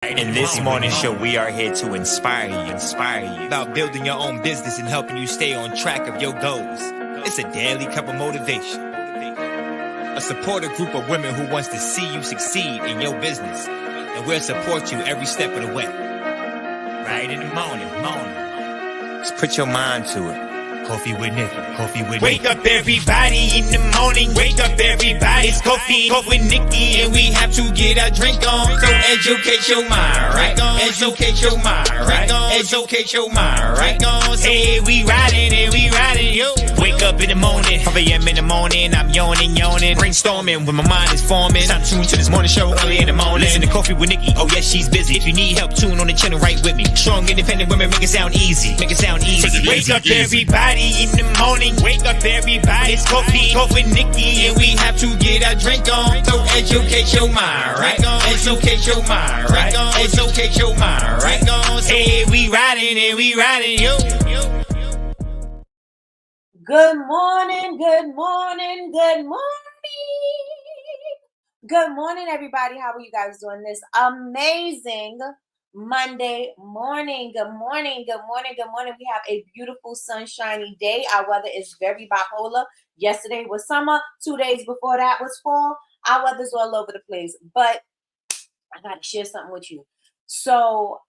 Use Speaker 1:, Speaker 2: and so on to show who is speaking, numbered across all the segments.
Speaker 1: In this morning show, we are here to inspire you about building your own business and helping you stay on track of your goals. It's a daily cup of motivation. A supportive group of women who wants to see you succeed in your business, and we'll support you every step of the way. Right in the morning. Just put your mind to it. Coffee with Nikkie. Wake up everybody in the morning. Wake up everybody. It's coffee with Nikkie, and we have to get our drink on. So educate your mind, right? Educate your mind, right? Educate your mind, right? Hey, we riding, yo. Wake up in the morning, 5 a.m. in the morning. I'm yawning, brainstorming when my mind is forming. Time to tune to this morning show early in the morning. Listen to Coffee with Nikkie. Oh yes, she's busy. If you need help, tune on the channel right with me. Strong, independent women, make it sound easy. Wake up everybody in the morning. Wake up everybody. It's coffee with Nikkie, and we have to get our drink on. So educate your mind, right? Educate your mind, right? Educate your mind, right? Hey, we riding, yo.
Speaker 2: Good morning. Good morning, everybody. How are you guys doing this amazing Monday morning? Good morning. We have a beautiful sunshiny day. Our weather is very bipolar. Yesterday was summer. 2 days before that was fall. Our weather's all over the place. But I got to share something with you. So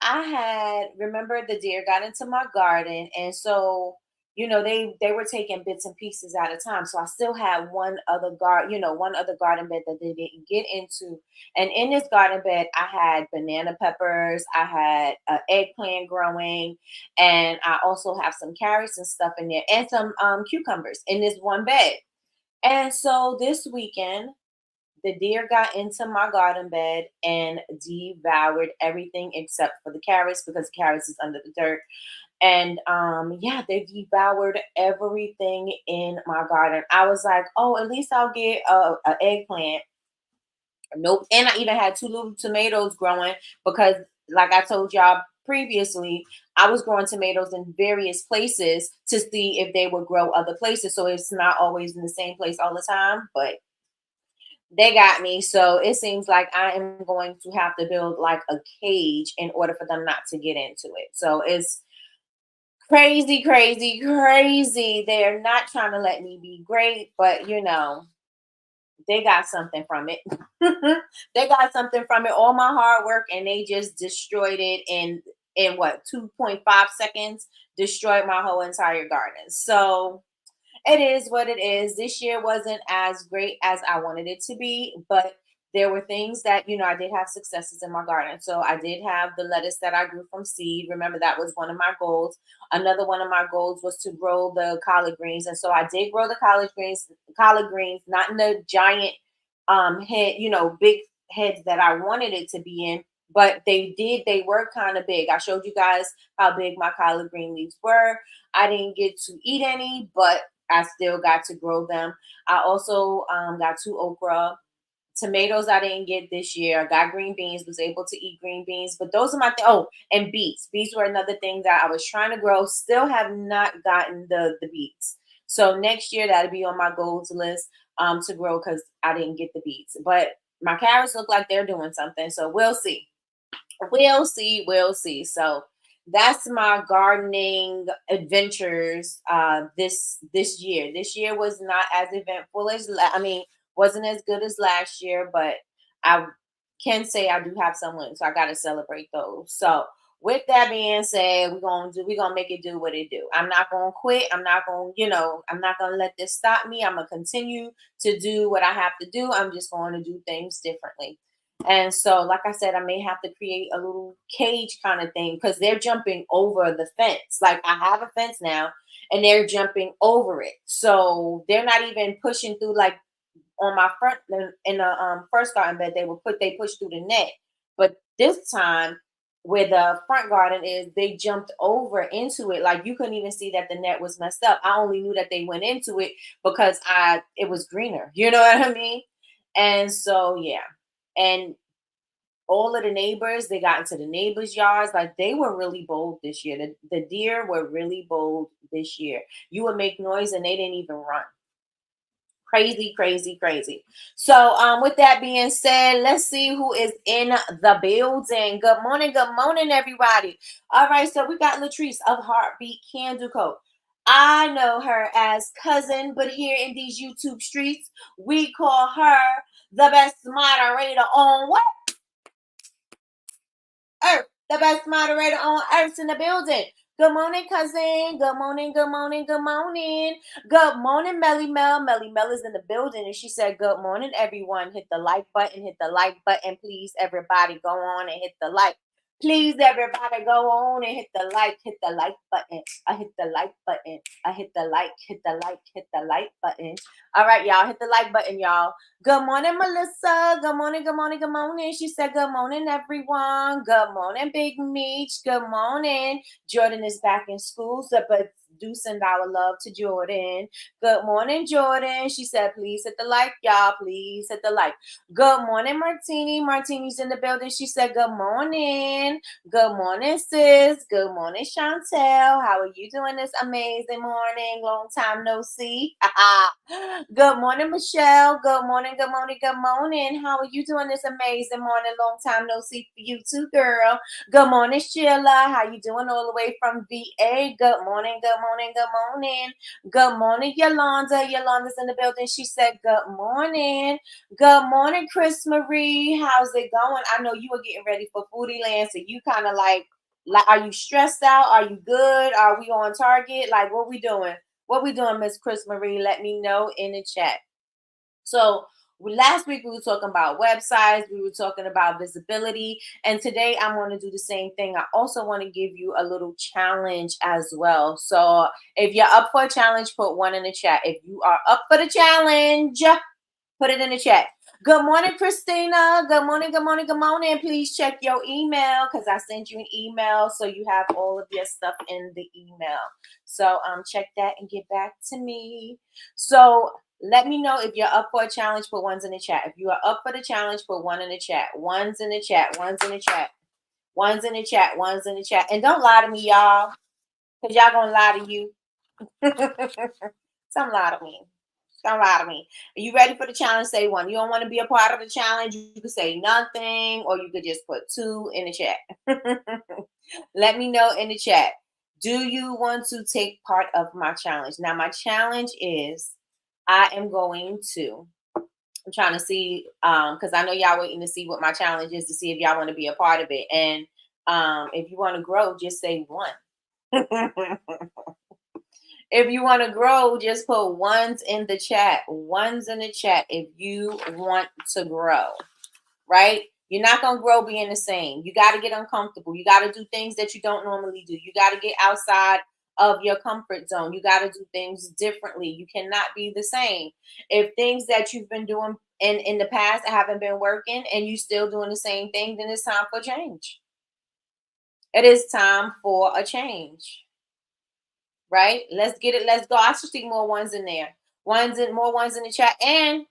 Speaker 2: remember the deer got into my garden, and so they were taking bits and pieces at a time. So I still had one other garden bed that they didn't get into. And in this garden bed, I had banana peppers, I had an eggplant growing, and I also have some carrots and stuff in there, and some cucumbers in this one bed. And so this weekend, the deer got into my garden bed and devoured everything except for the carrots, because the carrots is under the dirt. And they devoured everything in my garden. I was like, oh, at least I'll get an eggplant. Nope. And I even had 2 little tomatoes growing, because like I told y'all previously, I was growing tomatoes in various places to see if they would grow other places. So it's not always in the same place all the time, but they got me. So it seems like I am going to have to build like a cage in order for them not to get into it. So it's crazy. They're not trying to let me be great, but they got something from it. They got something from it. All my hard work, and they just destroyed it in what, 2.5 seconds, destroyed my whole entire garden. So it is what it is. This year wasn't as great as I wanted it to be, but there were things that, I did have successes in my garden. So I did have the lettuce that I grew from seed. Remember, that was one of my goals. Another one of my goals was to grow the collard greens. And so I did grow the collard greens, not in the giant big heads that I wanted it to be in, but they were kind of big. I showed you guys how big my collard green leaves were. I didn't get to eat any, but I still got to grow them. I also got 2 okra. Tomatoes I didn't get this year. I got green beans, was able to eat green beans, but those are my and beets. Beets were another thing that I was trying to grow. Still have not gotten the beets. So next year that'll be on my goals list to grow, because I didn't get the beets. But my carrots look like they're doing something. So we'll see. So that's my gardening adventures this year. This year was not as eventful as wasn't as good as last year, but I can say I do have some wins, so I got to celebrate those. So with that being said, we're gonna make it do what it do. I'm not gonna quit. I'm not gonna let this stop me. I'm gonna continue to do what I have to do. I'm just going to do things differently. And so, like I said, I may have to create a little cage kind of thing, because they're jumping over the fence. Like, I have a fence now, and they're jumping over it. So they're not even pushing through. Like on my front, in the first garden bed, they pushed through the net. But this time, where the front garden is, they jumped over into it. Like, you couldn't even see that the net was messed up. I only knew that they went into it because it was greener. You know what I mean? And so, yeah. And all of the neighbors, they got into the neighbors' yards. Like, they were really bold this year. The deer were really bold this year. You would make noise and they didn't even run. Crazy, crazy, crazy. So, with that being said, let's see who is in the building. Good morning, everybody. All right, so we got Latrice of Heartbeat Candle Co. I know her as cousin, but here in these YouTube streets, we call her the best moderator on what earth? The best moderator on earth in the building. Good morning, cousin. Good morning, good morning, good morning. Good morning, Melly Mel. Melly Mel is in the building and she said, good morning, everyone. Hit the like button, hit the like button. Please, everybody, go on and hit the like. Please, everybody, go on and hit the like button. I hit the like button. I hit the like, hit the like, hit the like button. All right, y'all, hit the like button, y'all. Good morning, Melissa. Good morning, good morning, good morning. She said, good morning, everyone. Good morning, Big Meech. Good morning. Jordan is back in school, so but do send our love to Jordan. Good morning, Jordan. She said, please hit the like, y'all. Please hit the like. Good morning, Martini. Martini's in the building. She said, good morning. Good morning, sis. Good morning, Chantel. How are you doing this amazing morning? Long time no see. Good morning, Michelle. Good morning, good morning, good morning. How are you doing this amazing morning? Long time no see for you too, girl. Good morning, Sheila. How you doing all the way from VA? Good morning, good morning, good morning. Good morning, Yolanda. Yolanda's in the building. She said, good morning. Good morning, Chris Marie. How's it going? I know you were getting ready for Foodie Land, so you kind of like, are you stressed out? Are you good? Are we on target? Like, what we doing? What we doing, Miss Chris Marie? Let me know in the chat. So last week we were talking about websites, we were talking about visibility, and today I'm going to do the same thing. I also want to give you a little challenge as well. So if you're up for a challenge, put one in the chat. If you are up for the challenge, put it in the chat. Good morning, Christina. Good morning, good morning, good morning. Please check your email because I sent you an email so you have all of your stuff in the email. So check that and get back to me. So let me know if you're up for a challenge, put ones in the chat. If you are up for the challenge, put one in the chat. Ones in the chat, ones in the chat, ones in the chat, ones in the chat. And don't lie to me, y'all, because y'all gonna lie to you. Some lie to me. Don't lie to me. Are you ready for the challenge? Say one. You don't want to be a part of the challenge? You could say nothing, or you could just put two in the chat. Let me know in the chat. Do you want to take part of my challenge? Now, my challenge is I am going to. I'm trying to see because I know y'all waiting to see what my challenge is to see if y'all want to be a part of it. And if you want to grow, just say one. If you want to grow, just put ones in the chat. Ones in the chat if you want to grow, right? You're not going to grow being the same. You got to get uncomfortable. You got to do things that you don't normally do. You got to get outside of your comfort zone. You got to do things differently. You cannot be the same. If things that you've been doing in the past haven't been working and you still doing the same thing, then it's time for change. It is time for a change. Right? Let's get it. Let's go. I should see more ones in there. More ones in the chat. And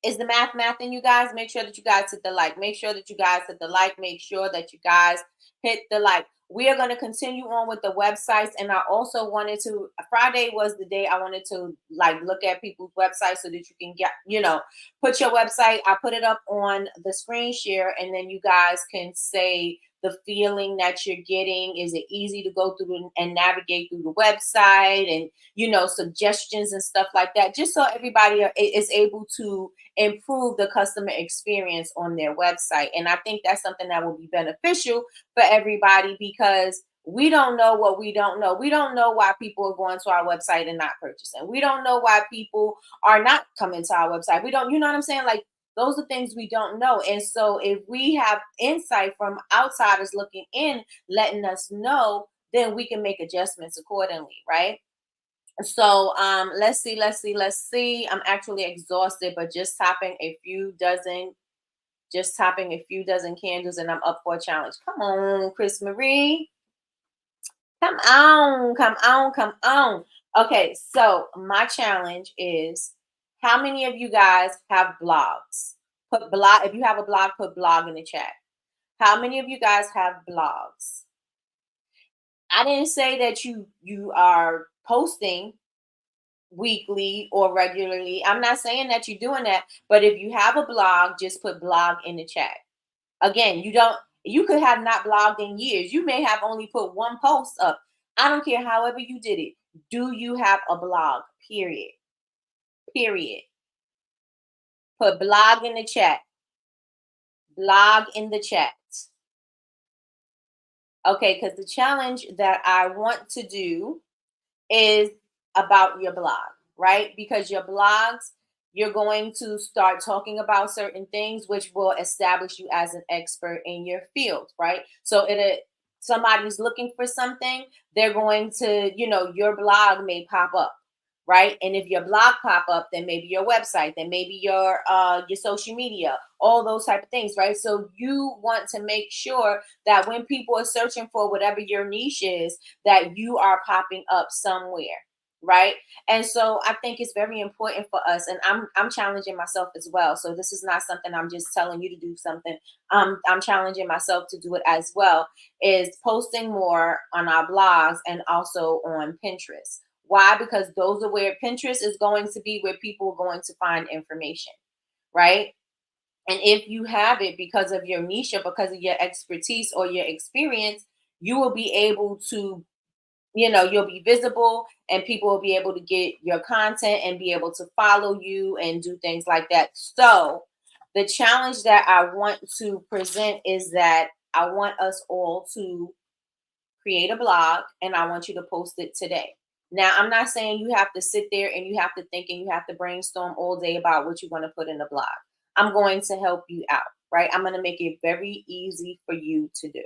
Speaker 2: is the math in you guys? Make sure that you guys hit the like. Make sure that you guys hit the like. Make sure that you guys hit the like. We are going to continue on with the websites. And I also wanted to, Friday was the day I wanted to like look at people's websites so that you can get, put your website. I put it up on the screen share and then you guys can say the feeling that you're getting. Is it easy to go through and navigate through the website and, suggestions and stuff like that, just so everybody is able to improve the customer experience on their website. And I think that's something that will be beneficial for everybody because we don't know what we don't know. We don't know why people are going to our website and not purchasing. We don't know why people are not coming to our website. We don't, you know what I'm saying? Like, those are things we don't know. And so if we have insight from outsiders looking in, letting us know, then we can make adjustments accordingly, right? So let's see. I'm actually exhausted, but just topping a few dozen candles and I'm up for a challenge. Come on, Chris Marie. Come on. Okay, so my challenge is how many of you guys have blogs? Put blog. If you have a blog, put blog in the chat. How many of you guys have blogs? I didn't say that you are posting weekly or regularly. I'm not saying that you're doing that, but if you have a blog, just put blog in the chat. Again, you could have not blogged in years. You may have only put one post up. I don't care however you did it. Do you have a blog? Period. Period. Put blog in the chat. Blog in the chat. Okay, because the challenge that I want to do is about your blog, right? Because your blogs, you're going to start talking about certain things which will establish you as an expert in your field, right? So it somebody's looking for something, they're going to, your blog may pop up, right? And if your blog pop up, then maybe your website, then maybe your social media, all those type of things, right? So you want to make sure that when people are searching for whatever your niche is, that you are popping up somewhere, right? And so I think it's very important for us, and I'm challenging myself as well. So this is not something I'm just telling you to do something. I'm challenging myself to do it as well, is posting more on our blogs and also on Pinterest. Why? Because those are where Pinterest is going to be where people are going to find information, right? And if you have it because of your niche or because of your expertise or your experience, you will be able to, you'll be visible and people will be able to get your content and be able to follow you and do things like that. So the challenge that I want to present is that I want us all to create a blog and I want you to post it today. Now, I'm not saying you have to sit there and you have to think and you have to brainstorm all day about what you're going to put in the blog. I'm going to help you out, right? I'm going to make it very easy for you to do.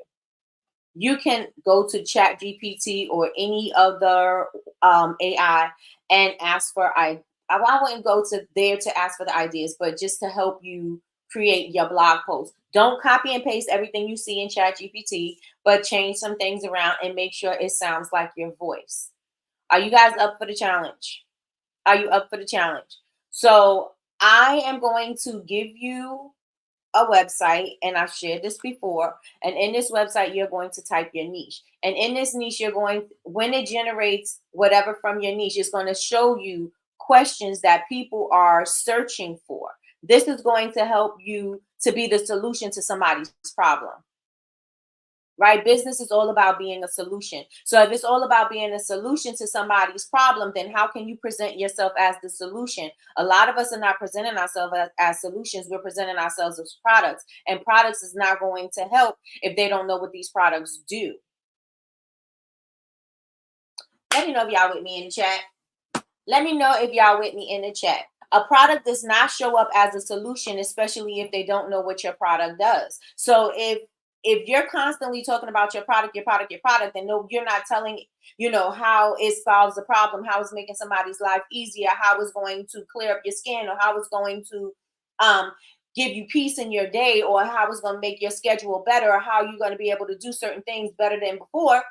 Speaker 2: You can go to Chat GPT or any other AI and ask for I wouldn't go to there to ask for the ideas, but just to help you create your blog post. Don't copy and paste everything you see in Chat GPT, but change some things around and make sure it sounds like your voice. Are you guys up for the challenge? Are you up for the challenge? So I am going to give you a website, and I've shared this before. And in this website, you're going to type your niche. And in this niche, when it generates whatever from your niche, it's going to show you questions that people are searching for. This is going to help you to be the solution to somebody's problem. Right? Business is all about being a solution. So if it's all about being a solution to somebody's problem, then how can you present yourself as the solution? A lot of us are not presenting ourselves as solutions. We're presenting ourselves as products, and products is not going to help if they don't know what these products do. Let me know if y'all with me in the chat. Let me know if y'all with me in the chat. A product does not show up as a solution, especially if they don't know what your product does. So if you're constantly talking about your product, then no, you're not telling, how it solves the problem, how it's making somebody's life easier, how it's going to clear up your skin, or how it's going to give you peace in your day, or how it's going to make your schedule better, or how you're going to be able to do certain things better than before,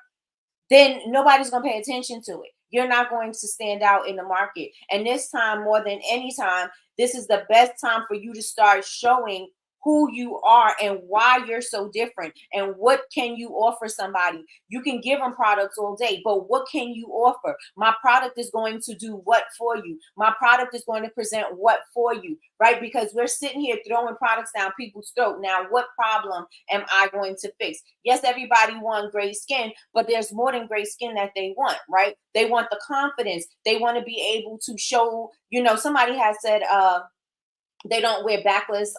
Speaker 2: then nobody's going to pay attention to it. You're not going to stand out in the market. And this time, more than any time, this is the best time for you to start showing who you are and why you're so different and what can you offer somebody. You can give them products all day, but what can you offer? My product is going to do what for you? My product is going to present what for you, right? Because we're sitting here throwing products down people's throat. Now, what problem am I going to fix? Yes, everybody wants great skin, but there's more than great skin that they want, right? They want the confidence. They want to be able to show, somebody has said they don't wear backless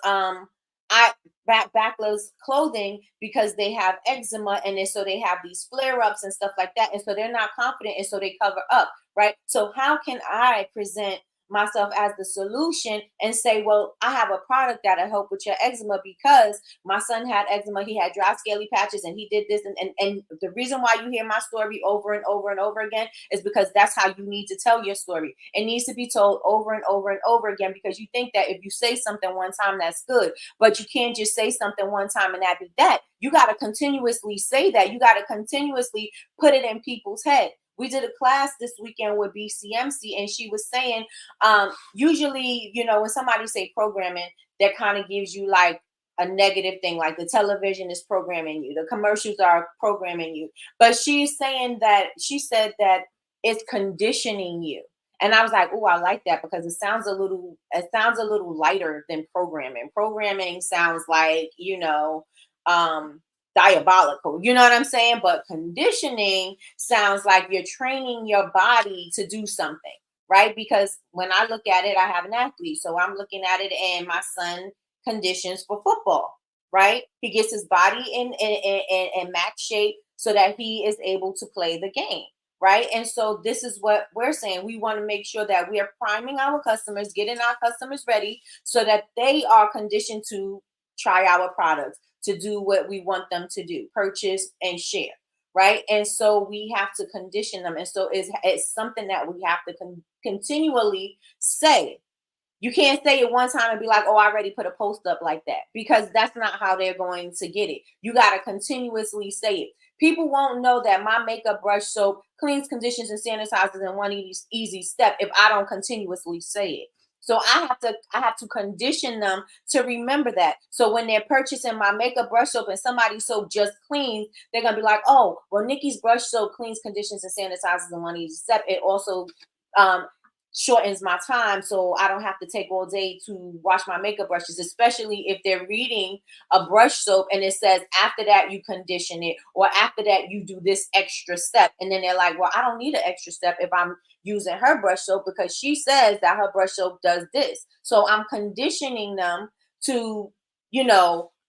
Speaker 2: clothing because they have eczema, and so they have these flare-ups and stuff like that, and so they're not confident, and so they cover up, right? So how can I present myself as the solution and say, well, I have a product that'll help with your eczema because my son had eczema, he had dry scaly patches, and he did this, and the reason why you hear my story over and over and over again is because that's how you need to tell your story. It needs to be told over and over and over again, because you think that if you say something one time, that's good, but you can't just say something one time and that be that. You got to continuously say that. You got to continuously put it in people's head. We did a class this weekend with BCMC, and she was saying, usually, when somebody say programming, that kind of gives you like a negative thing, like the television is programming you, the commercials are programming you. But she said that it's conditioning you. And I was like, oh, I like that because it sounds a little lighter than programming. Programming sounds like, diabolical. You know what I'm saying? But conditioning sounds like you're training your body to do something, right? Because when I look at it, I have an athlete. So I'm looking at it, and my son conditions for football, right? He gets his body in max shape so that he is able to play the game, right? And so this is what we're saying. We want to make sure that we are priming our customers, getting our customers ready so that they are conditioned to try our products, to do what we want them to do, purchase and share, right? And so we have to condition them. And so it's something that we have to continually say. You can't say it one time and be like, oh, I already put a post up like that, because that's not how they're going to get it. You got to continuously say it. People won't know that my makeup brush soap cleans, conditions, and sanitizes in one easy step if I don't continuously say it. So I have to condition them to remember that. So when they're purchasing my makeup brush soap and somebody's soap just cleans, they're gonna be like, oh, well, Nikkie's brush soap cleans, conditions, and sanitizes in one easy step. It also shortens my time, so I don't have to take all day to wash my makeup brushes, especially if they're reading a brush soap and it says after that you condition it, or after that you do this extra step. And then they're like, well, I don't need an extra step if I'm using her brush soap because she says that her brush soap does this. So I'm conditioning them to,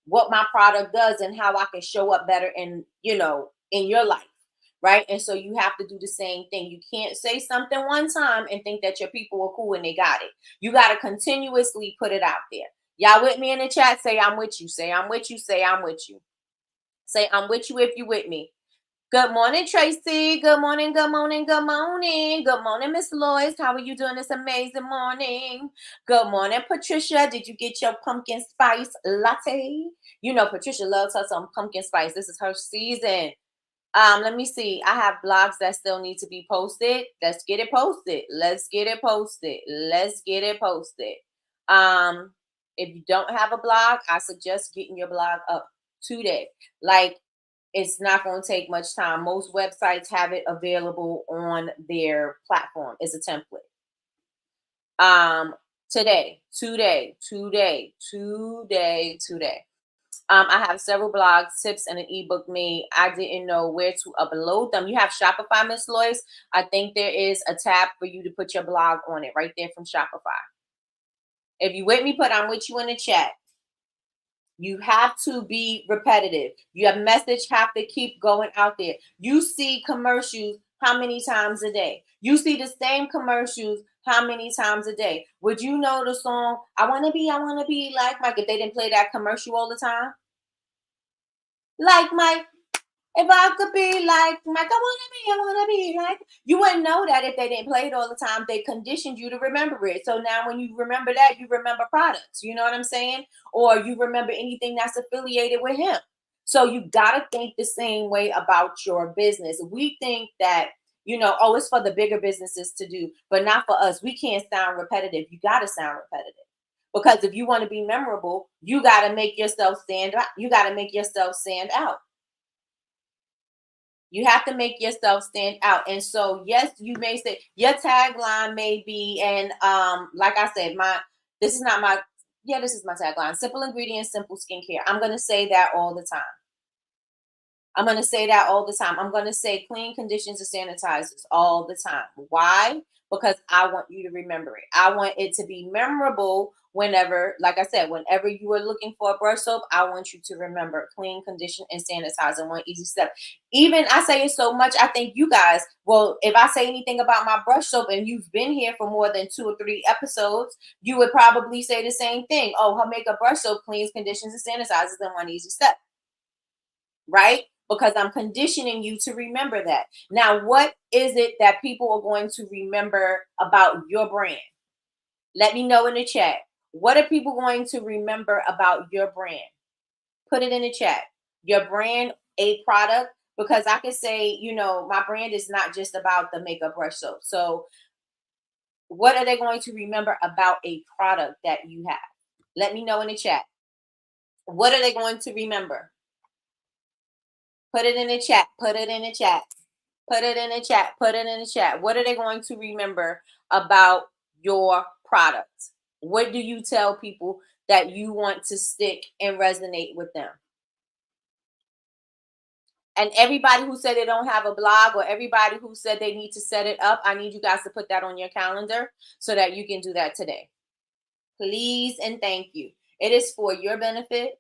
Speaker 2: what my product does and how I can show up better in your life. Right. And so you have to do the same thing. You can't say something one time and think that your people are cool and they got it. You got to continuously put it out there. Y'all with me in the chat? Say I'm with you. Say I'm with you. Say I'm with you. Say I'm with you if you with me. Good morning, Tracy. Good morning. Good morning. Good morning. Good morning, Miss Lois. How are you doing this amazing morning? Good morning, Patricia. Did you get your pumpkin spice latte? Patricia loves her some pumpkin spice. This is her season. Let me see. I have blogs that still need to be posted. Let's get it posted. Let's get it posted. Let's get it posted. If you don't have a blog, I suggest getting your blog up today. Like, it's not going to take much time. Most websites have it available on their platform. It's a template. Today. I have several blogs, tips, and an ebook made. I didn't know where to upload them. You have Shopify, Miss Lois. I think there is a tab for you to put your blog on it right there from Shopify. If you with me, I'm with you in the chat. You have to be repetitive. Your message have to keep going out there. You see commercials how many times a day? You see the same commercials how many times a day? Would you know the song, I want to be like Mike, if they didn't play that commercial all the time? Like Mike, if I could be like Mike, I want to be like. You wouldn't know that if they didn't play it all the time. They conditioned you to remember it. So now when you remember that, you remember products. You know what I'm saying? Or you remember anything that's affiliated with him. So you got to think the same way about your business. We think that, it's for the bigger businesses to do, but not for us. We can't sound repetitive. You got to sound repetitive. Because if you want to be memorable, you got to make yourself stand out. You got to make yourself stand out. You have to make yourself stand out. And so, yes, you may say your tagline may be, and like I said, this is my tagline. Simple ingredients, simple skincare. I'm going to say that all the time. I'm going to say clean, conditions, and sanitizers all the time. Why? Because I want you to remember it. I want it to be memorable whenever, like I said, whenever you are looking for a brush soap, I want you to remember clean, condition, and sanitize in one easy step. Even I say it so much, I think you guys, well, if I say anything about my brush soap and you've been here for more than 2 or 3 episodes, you would probably say the same thing. Oh, her makeup brush soap cleans, conditions, and sanitizes in one easy step. Right? Because I'm conditioning you to remember that. Now, what is it that people are going to remember about your brand? Let me know in the chat. What are people going to remember about your brand? Put it in the chat. Your brand, a product, because I can say, my brand is not just about the makeup brush soap. So what are they going to remember about a product that you have? Let me know in the chat. What are they going to remember? Put it in the chat. Put it in the chat. Put it in the chat. Put it in the chat. What are they going to remember about your product? What do you tell people that you want to stick and resonate with them? And everybody who said they don't have a blog, or everybody who said they need to set it up, I need you guys to put that on your calendar so that you can do that today. Please and thank you. It is for your benefit.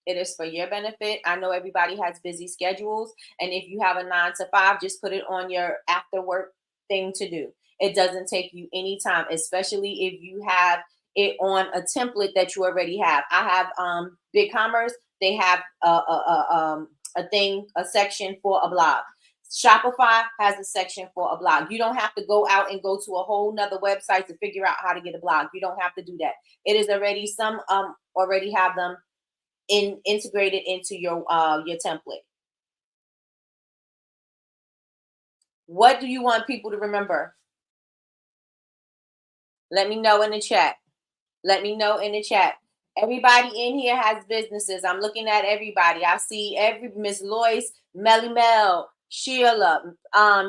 Speaker 2: It is for your benefit. I know everybody has busy schedules, and if you have a 9 to 5, just put it on your after work thing to do. It doesn't take you any time, especially if you have it on a template that you already have. I have BigCommerce. They have a section for a blog. Shopify has a section for a blog. You don't have to go out and go to a whole nother website to figure out how to get a blog. You don't have to do that. It is already some already have them integrated into your template. What do you want people to remember? Let me know in the chat. Let me know in the chat. Everybody in here has businesses. I'm looking at everybody. I see every Miss Lois, Melly Mel, Sheila,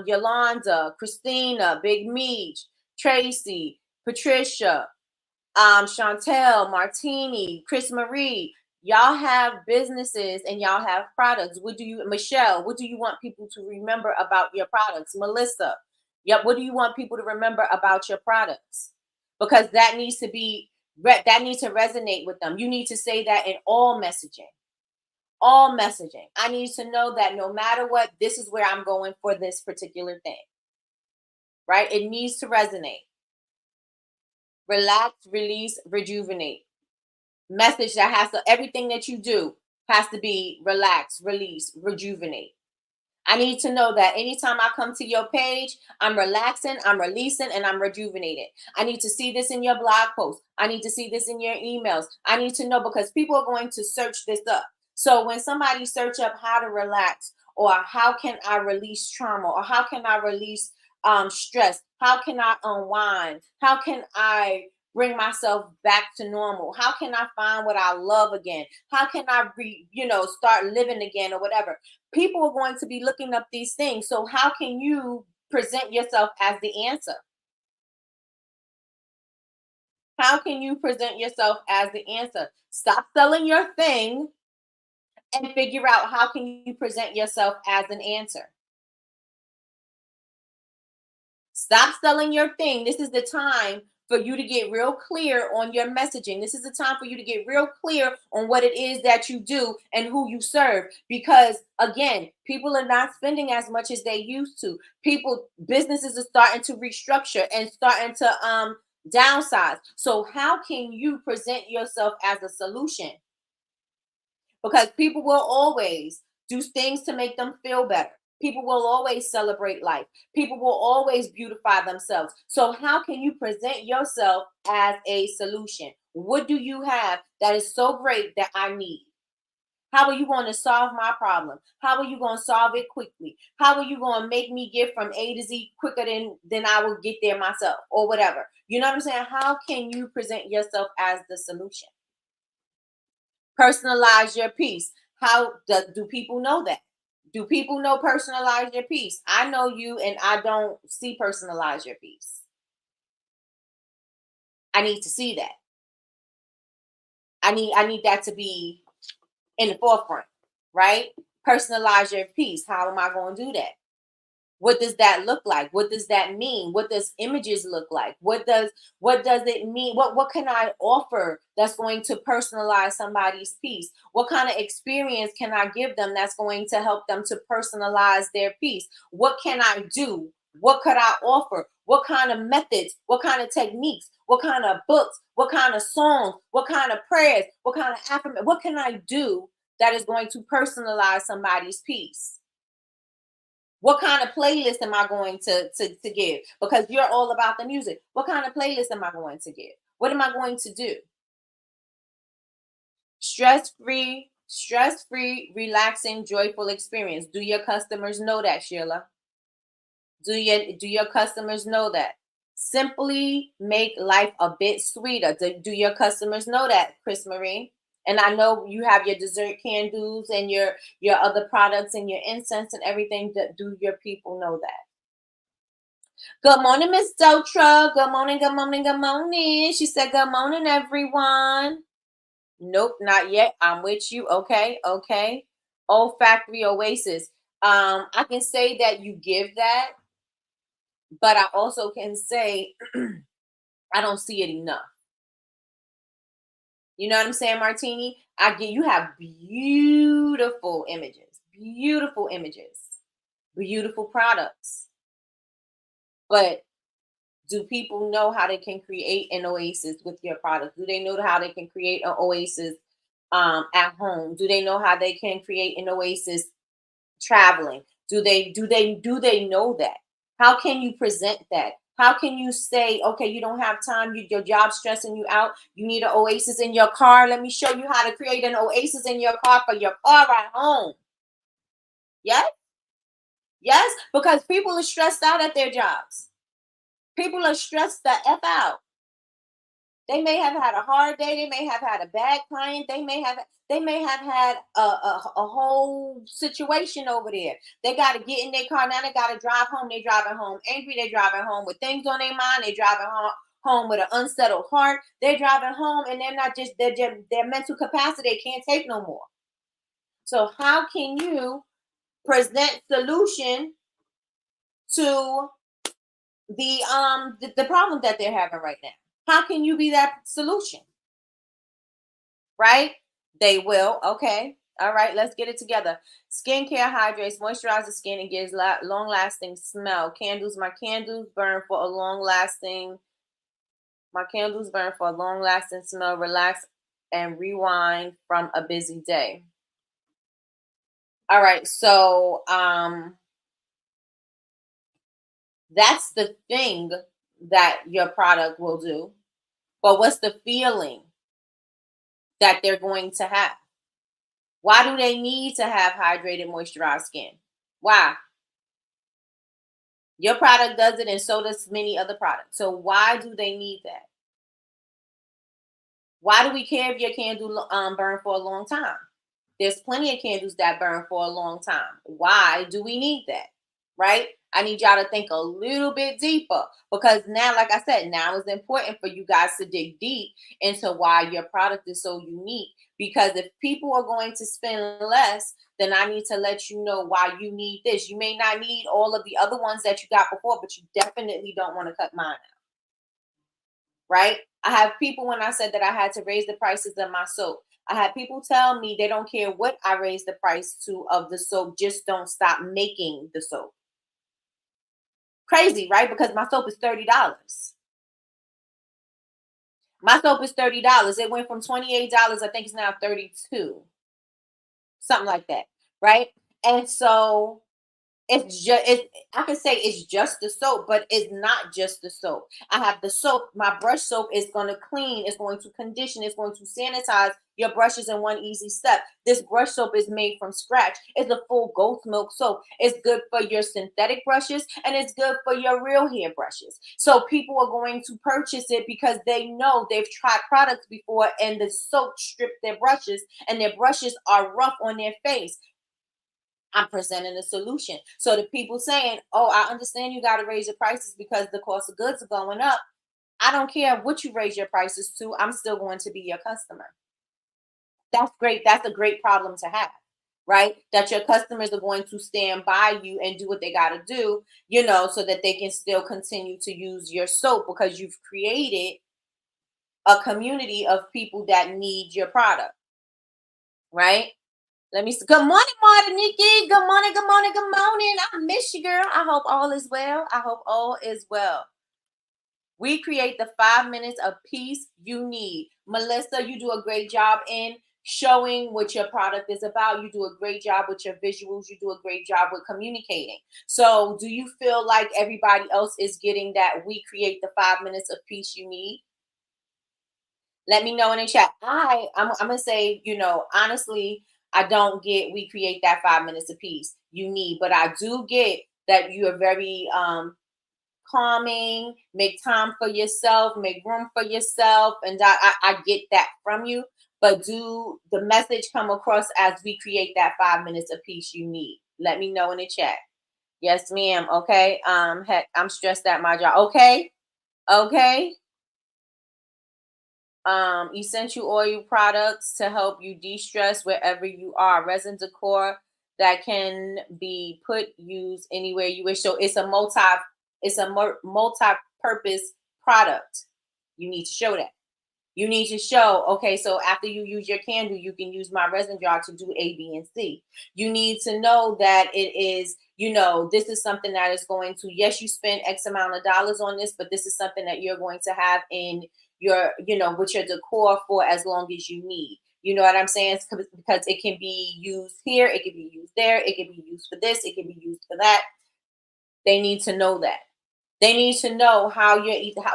Speaker 2: Yolanda, Christina, Big Meech, Tracy, Patricia, Chantel, Martini, Chris Marie. Y'all have businesses and y'all have products. Michelle, what do you want people to remember about your products? Melissa, yep, what do you want people to remember about your products? Because that needs to resonate with them. You need to say that in all messaging. All messaging. I need to know that no matter what, this is where I'm going for this particular thing. Right? It needs to resonate. Relax, release, rejuvenate. Message that has to, everything that you do has to be relax, release, rejuvenate. I need to know that anytime I come to your page, I'm relaxing, I'm releasing, and I'm rejuvenated. I need to see this in your blog post. I need to see this in your emails. I need to know, because people are going to search this up. So when somebody search up how to relax, or how can I release trauma, or how can I release stress, how can I unwind, how can I bring myself back to normal, how can I find what I love again, how can I start living again, or whatever. People are going to be looking up these things. So how can you present yourself as the answer? How can you present yourself as the answer? Stop selling your thing and figure out how can you present yourself as an answer. Stop selling your thing. This is the time for you to get real clear on your messaging. This is the time for you to get real clear on what it is that you do and who you serve. Because again, people are not spending as much as they used to. Businesses are starting to restructure and starting to downsize. So how can you present yourself as a solution? Because people will always do things to make them feel better. People will always celebrate life. People will always beautify themselves. So how can you present yourself as a solution? What do you have that is so great that I need? How are you going to solve my problem? How are you going to solve it quickly? How are you going to make me get from A to Z quicker than I will get there myself, or whatever? You know what I'm saying? How can you present yourself as the solution? Personalize your piece. How do people know that? Do people know personalize your piece? I know you, and I don't see personalize your piece. I need to see that. I need that to be in the forefront, right? Personalize your piece. How am I going to do that? What does that look like? What does that mean? What does images look like? What does it mean? What can I offer that's going to personalize somebody's piece? What kind of experience can I give them that's going to help them to personalize their piece? What can I do? What could I offer? What kind of methods? What kind of techniques? What kind of books? What kind of songs? What kind of prayers? What kind of affirmation? What can I do that is going to personalize somebody's piece? What kind of playlist am I going to give? Because you're all about the music. What kind of playlist am I going to give? What am I going to do? Stress-free, relaxing, joyful experience. Do your customers know that, Sheila? Do your customers know that? Simply make life a bit sweeter. Do your customers know that, Chris Marie? And I know you have your dessert candles and your other products and your incense and everything. Do your people know that? Good morning, Miss Dotra. Good morning, good morning, good morning. She said, good morning, everyone. Nope, not yet. I'm with you. Okay, okay. Olfactory oasis. I can say that you give that, but I also can say I don't see it enough. You know what I'm saying, Martini? I get you have beautiful images, beautiful products. But do people know how they can create an oasis with your product? Do they know how they can create an oasis at home? Do they know how they can create an oasis traveling? Do they know that? How can you present that? How can you say, okay, you don't have time, your job's stressing you out, you need an oasis in your car? Let me show you how to create an oasis in your car for your car ride home. Yes, yes, because people are stressed out at their jobs. People are stressed the F out. They may have had a hard day. They may have had a bad client. They may have had a whole situation over there. They got to get in their car now. They got to drive home. They driving home angry. They driving home with things on their mind. They driving home with an unsettled heart. They're driving home and they're not just their mental capacity. They can't take no more. So how can you present solution to the problem that they're having right now? How can you be that solution? Right? They will. Okay. All right. Let's get it together. Skincare hydrates, moisturizes skin, and gives long lasting smell. Candles. My candles burn for a long lasting. My candles burn for a long lasting smell. Relax and rewind from a busy day. All right. So that's the thing that your product will do. But what's the feeling that they're going to have? Why do they need to have hydrated, moisturized skin? Why? Your product does it, and so does many other products. So why do they need that? Why do we care if your candle burn for a long time? There's plenty of candles that burn for a long time. Why do we need that? Right? I need y'all to think a little bit deeper because now, like I said, now it's important for you guys to dig deep into why your product is so unique. Because if people are going to spend less, then I need to let you know why you need this. You may not need all of the other ones that you got before, but you definitely don't want to cut mine out. Right? I have people when I said that I had to raise the prices of my soap. I had people tell me they don't care what I raise the price to of the soap, just don't stop making the soap. Crazy, right? Because my soap is $30. My soap is $30. It went from $28. I think it's now 32, something like that, right? And so it's just I can say it's just the soap, but it's not just the soap. I have the soap. My brush soap is going to clean, it's going to condition, it's going to sanitize your brushes in one easy step. This brush soap is made from scratch. It's a full goat milk soap. It's good for your synthetic brushes and it's good for your real hair brushes. So people are going to purchase it because they know they've tried products before and the soap stripped their brushes and their brushes are rough on their face. I'm presenting a solution. So the people saying, oh, I understand you got to raise your prices because the cost of goods are going up. I don't care what you raise your prices to. I'm still going to be your customer. That's great. That's a great problem to have, right? That your customers are going to stand by you and do what they got to do, so that they can still continue to use your soap because you've created a community of people that need your product, right? Let me see. Good morning, Martin, Nikki. Good morning, good morning, good morning. I miss you, girl. I hope all is well. I hope all is well. We create the 5 minutes of peace you need. Melissa, you do a great job in showing what your product is about. You do a great job with your visuals. You do a great job with communicating. So do you feel like everybody else is getting that we create the 5 minutes of peace you need? Let me know in the chat. I'm gonna say, honestly, I don't get we create that 5 minutes apiece you need, but I do get that you are very calming, make time for yourself, make room for yourself, and I get that from you. But do the message come across as we create that 5 minutes apiece you need? Let me know in the chat. Yes, ma'am. Okay. Heck, I'm stressed at my job. Okay. Okay. Essential oil products to help you de-stress wherever you are. Resin decor that can be put use anywhere you wish. So it's a multi-purpose product. You need to show that. You need to show, okay, so after you use your candle, you can use my resin jar to do A, B, and C. You need to know that it is, this is something that is going to, yes, you spend X amount of dollars on this, but this is something that you're going to have in your, with your decor for as long as you need. You know what I'm saying? Because it can be used here, it can be used there, it can be used for this, it can be used for that. They need to know that. They need to know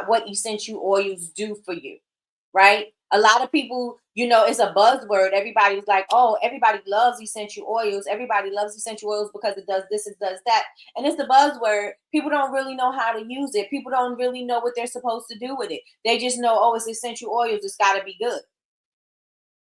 Speaker 2: what essential oils do for you, right? A lot of people, it's a buzzword. Everybody's like, oh, everybody loves essential oils. Everybody loves essential oils because it does this, it does that. And it's the buzzword. People don't really know how to use it. People don't really know what they're supposed to do with it. They just know, oh, it's essential oils. It's got to be good.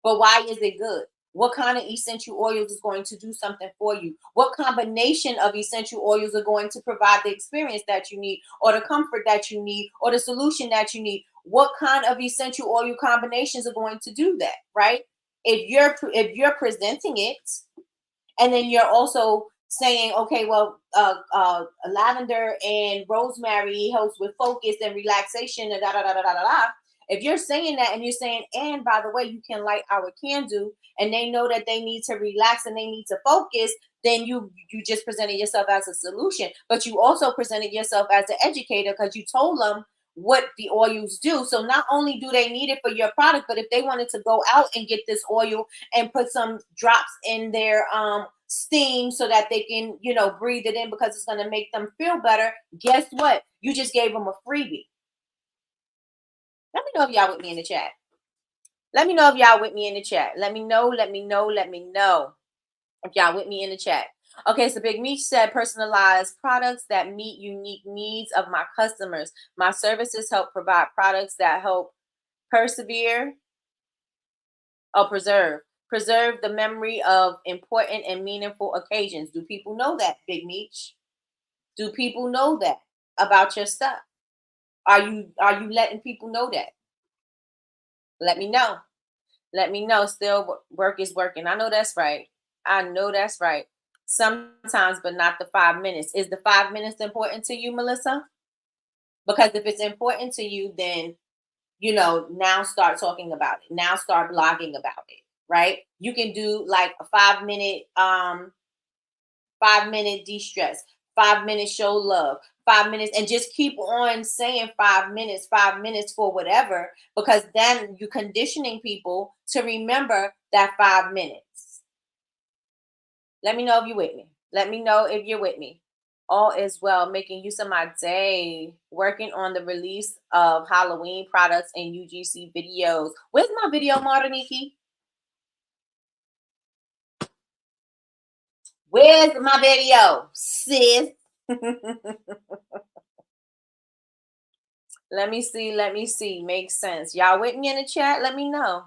Speaker 2: But why is it good? What kind of essential oils is going to do something for you? What combination of essential oils are going to provide the experience that you need, or the comfort that you need, or the solution that you need? What kind of essential oil combinations are going to do that, right? If you're presenting it, and then you're also saying, okay, well, lavender and rosemary helps with focus and relaxation and da da da da da da da. If you're saying that and you're saying, and by the way, you can light our candle, and they know that they need to relax and they need to focus, then you just presented yourself as a solution. But you also presented yourself as an educator, because you told them what the oils do. So not only do they need it for your product, but if they wanted to go out and get this oil and put some drops in their steam so that they can, breathe it in, because it's going to make them feel better, guess what? You just gave them a freebie. Let me know if y'all with me in the chat. Let me know if y'all with me in the chat. Let me know if y'all with me in the chat. Okay, so Big Meech said, personalized products that meet unique needs of my customers. My services help provide products that help persevere or preserve the memory of important and meaningful occasions. Do people know that, Big Meech? Do people know that about your stuff? Are you letting people know that? Let me know. Let me know. Still, work is working. I know that's right. I know that's right. Sometimes, but not the 5 minutes. Is the 5 minutes important to you, Melissa? Because if it's important to you, then now start talking about it. Now start blogging about it. Right? You can do like a 5 minute 5 minute de-stress, 5 minute show love, 5 minutes, and just keep on saying 5 minutes for whatever, because then you're conditioning people to remember that 5 minutes. Let me know if you're with me. Let me know if you're with me. All is well, making use of my day, working on the release of Halloween products and UGC videos. Where's my video model, Nikki? Where's my video, sis? Let me see. Makes sense. Y'all with me in the chat? Let me know.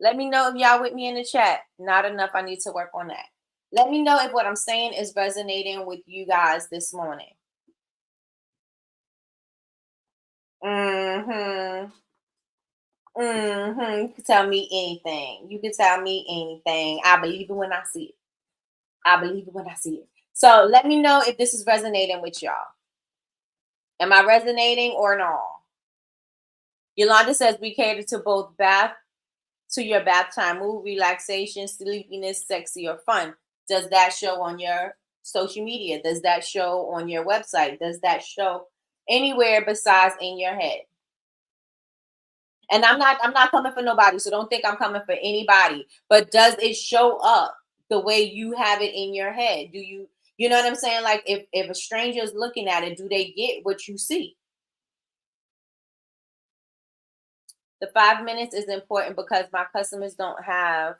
Speaker 2: Let me know if y'all with me in the chat. Not enough. I need to work on that. Let me know if what I'm saying is resonating with you guys this morning. Mm-hmm. Mm-hmm. You can tell me anything. You can tell me anything. I believe it when I see it. I believe it when I see it. So let me know if this is resonating with y'all. Am I resonating or not? Yolanda says we cater to both your bath time mood, relaxation, sleepiness, sexy, or fun. Does that show on your social media? Does that show on your website? Does that show anywhere besides in your head? And I'm not coming for nobody, so don't think I'm coming for anybody. But does it show up the way you have it in your head? Do you know what I'm saying? Like if a stranger is looking at it, do they get what you see? The 5 minutes is important because my customers don't have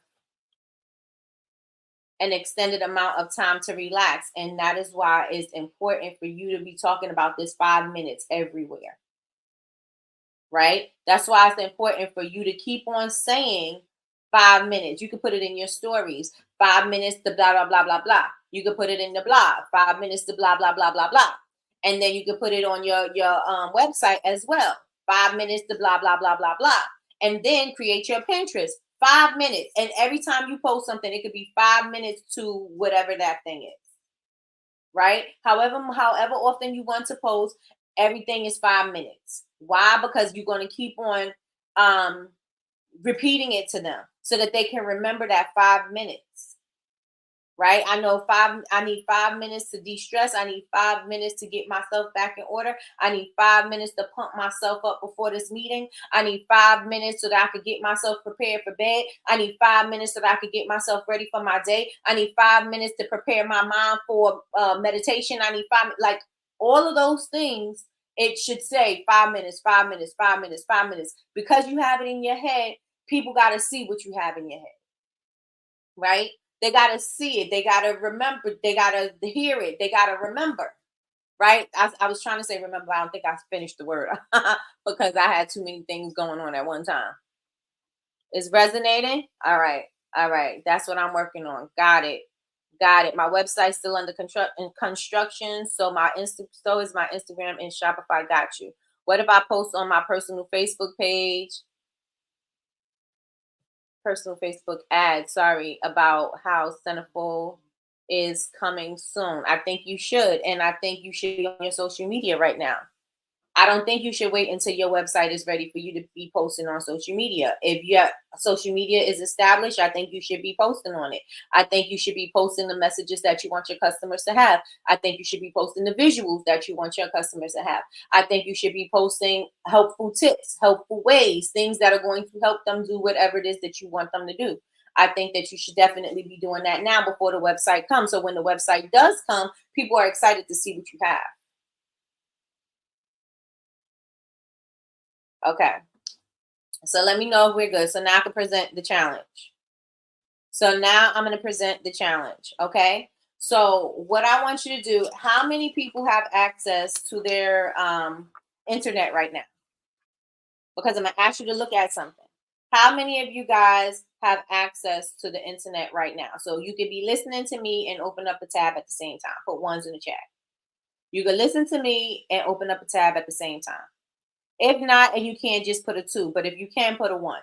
Speaker 2: an extended amount of time to relax. And that is why it's important for you to be talking about this 5 minutes everywhere. Right? That's why it's important for you to keep on saying 5 minutes. You can put it in your stories. 5 minutes to blah, blah, blah, blah, blah. You could put it in the blog, 5 minutes to blah, blah, blah, blah, blah. And then you could put it on your website as well. 5 minutes to blah, blah, blah, blah, blah. And then create your Pinterest, 5 minutes. And every time you post something, it could be 5 minutes to whatever that thing is. Right? However often you want to post, everything is 5 minutes. Why? Because you're going to keep on repeating it to them so that they can remember that 5 minutes. Right? I need 5 minutes to de-stress. I need 5 minutes to get myself back in order. I need 5 minutes to pump myself up before this meeting. I need 5 minutes so that I could get myself prepared for bed. I need 5 minutes so that I could get myself ready for my day. I need 5 minutes to prepare my mind for meditation. I need 5 minutes, like all of those things. It should say 5 minutes, 5 minutes, 5 minutes, 5 minutes. Because you have it in your head, people got to see what you have in your head. Right? They got to see it. They got to remember. They got to hear it. They got to remember. Right? I was trying to say remember. I don't think I finished the word because I had too many things going on at one time. It's resonating? All right. All right. That's what I'm working on. Got it. Got it. My website's still under construction. So is my Instagram and Shopify. Got you. What if I post on my personal Facebook page? Personal Facebook ad, about how Centerfold is coming soon. I think you should. And I think you should be on your social media right now. I don't think you should wait until your website is ready for you to be posting on social media. If your social media is established, I think you should be posting on it. I think you should be posting the messages that you want your customers to have. I think you should be posting the visuals that you want your customers to have. I think you should be posting helpful tips, helpful ways, things that are going to help them do whatever it is that you want them to do. I think that you should definitely be doing that now before the website comes. So when the website does come, people are excited to see what you have. Okay. So let me know if we're good. So now I can present the challenge. So now I'm going to present the challenge. Okay. So what I want you to do, how many people have access to their internet right now? Because I'm going to ask you to look at something. How many of you guys have access to the internet right now? So you could be listening to me and open up a tab at the same time. Put ones in the chat. You can listen to me and open up a tab at the same time. If not, and you can't, just put a 2. But if you can, put a 1.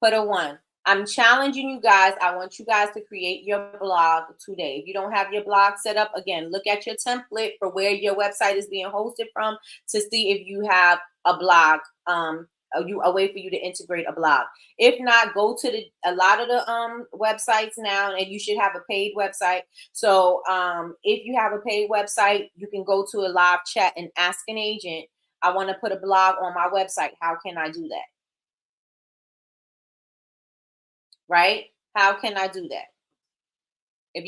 Speaker 2: Put a 1. I'm challenging you guys. I want you guys to create your blog today. If you don't have your blog set up, again, look at your template for where your website is being hosted from to see if you have a blog, a way for you to integrate a blog. If not, go to a lot of the websites now, and you should have a paid website. So if you have a paid website, you can go to a live chat and ask an agent, I want to put a blog on my website. How can I do that? Right? How can I do that? If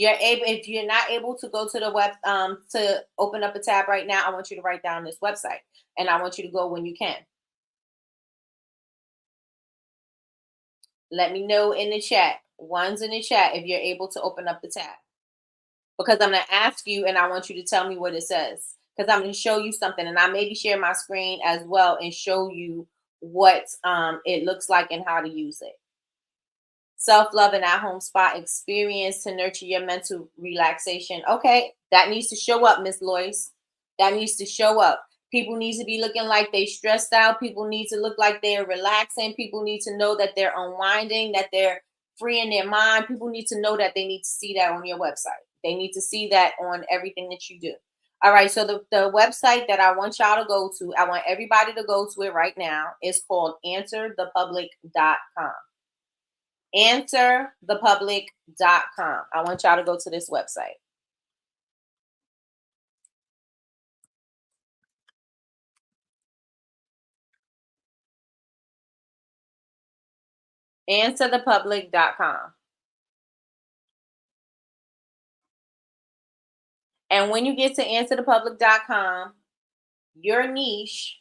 Speaker 2: you're not able to go to the web to open up a tab right now, I want you to write down this website, and I want you to go when you can. Let me know in the chat, ones in the chat, if you're able to open up the tab, because I'm going to ask you, and I want you to tell me what it says, because I'm going to show you something, and I maybe share my screen as well and show you what it looks like and how to use it. Self-love and at-home spa experience to nurture your mental relaxation. Okay, that needs to show up, Miss Lois. That needs to show up. People need to be looking like they stressed out. People need to look like they're relaxing. People need to know that they're unwinding, that they're freeing their mind. People need to know that they need to see that on your website. They need to see that on everything that you do. All right, so the website that I want y'all to go to, I want everybody to go to it right now. It's called answerthepublic.com. answerthepublic.com. I want y'all to go to this website. answerthepublic.com. And when you get to answerthepublic.com, your niche,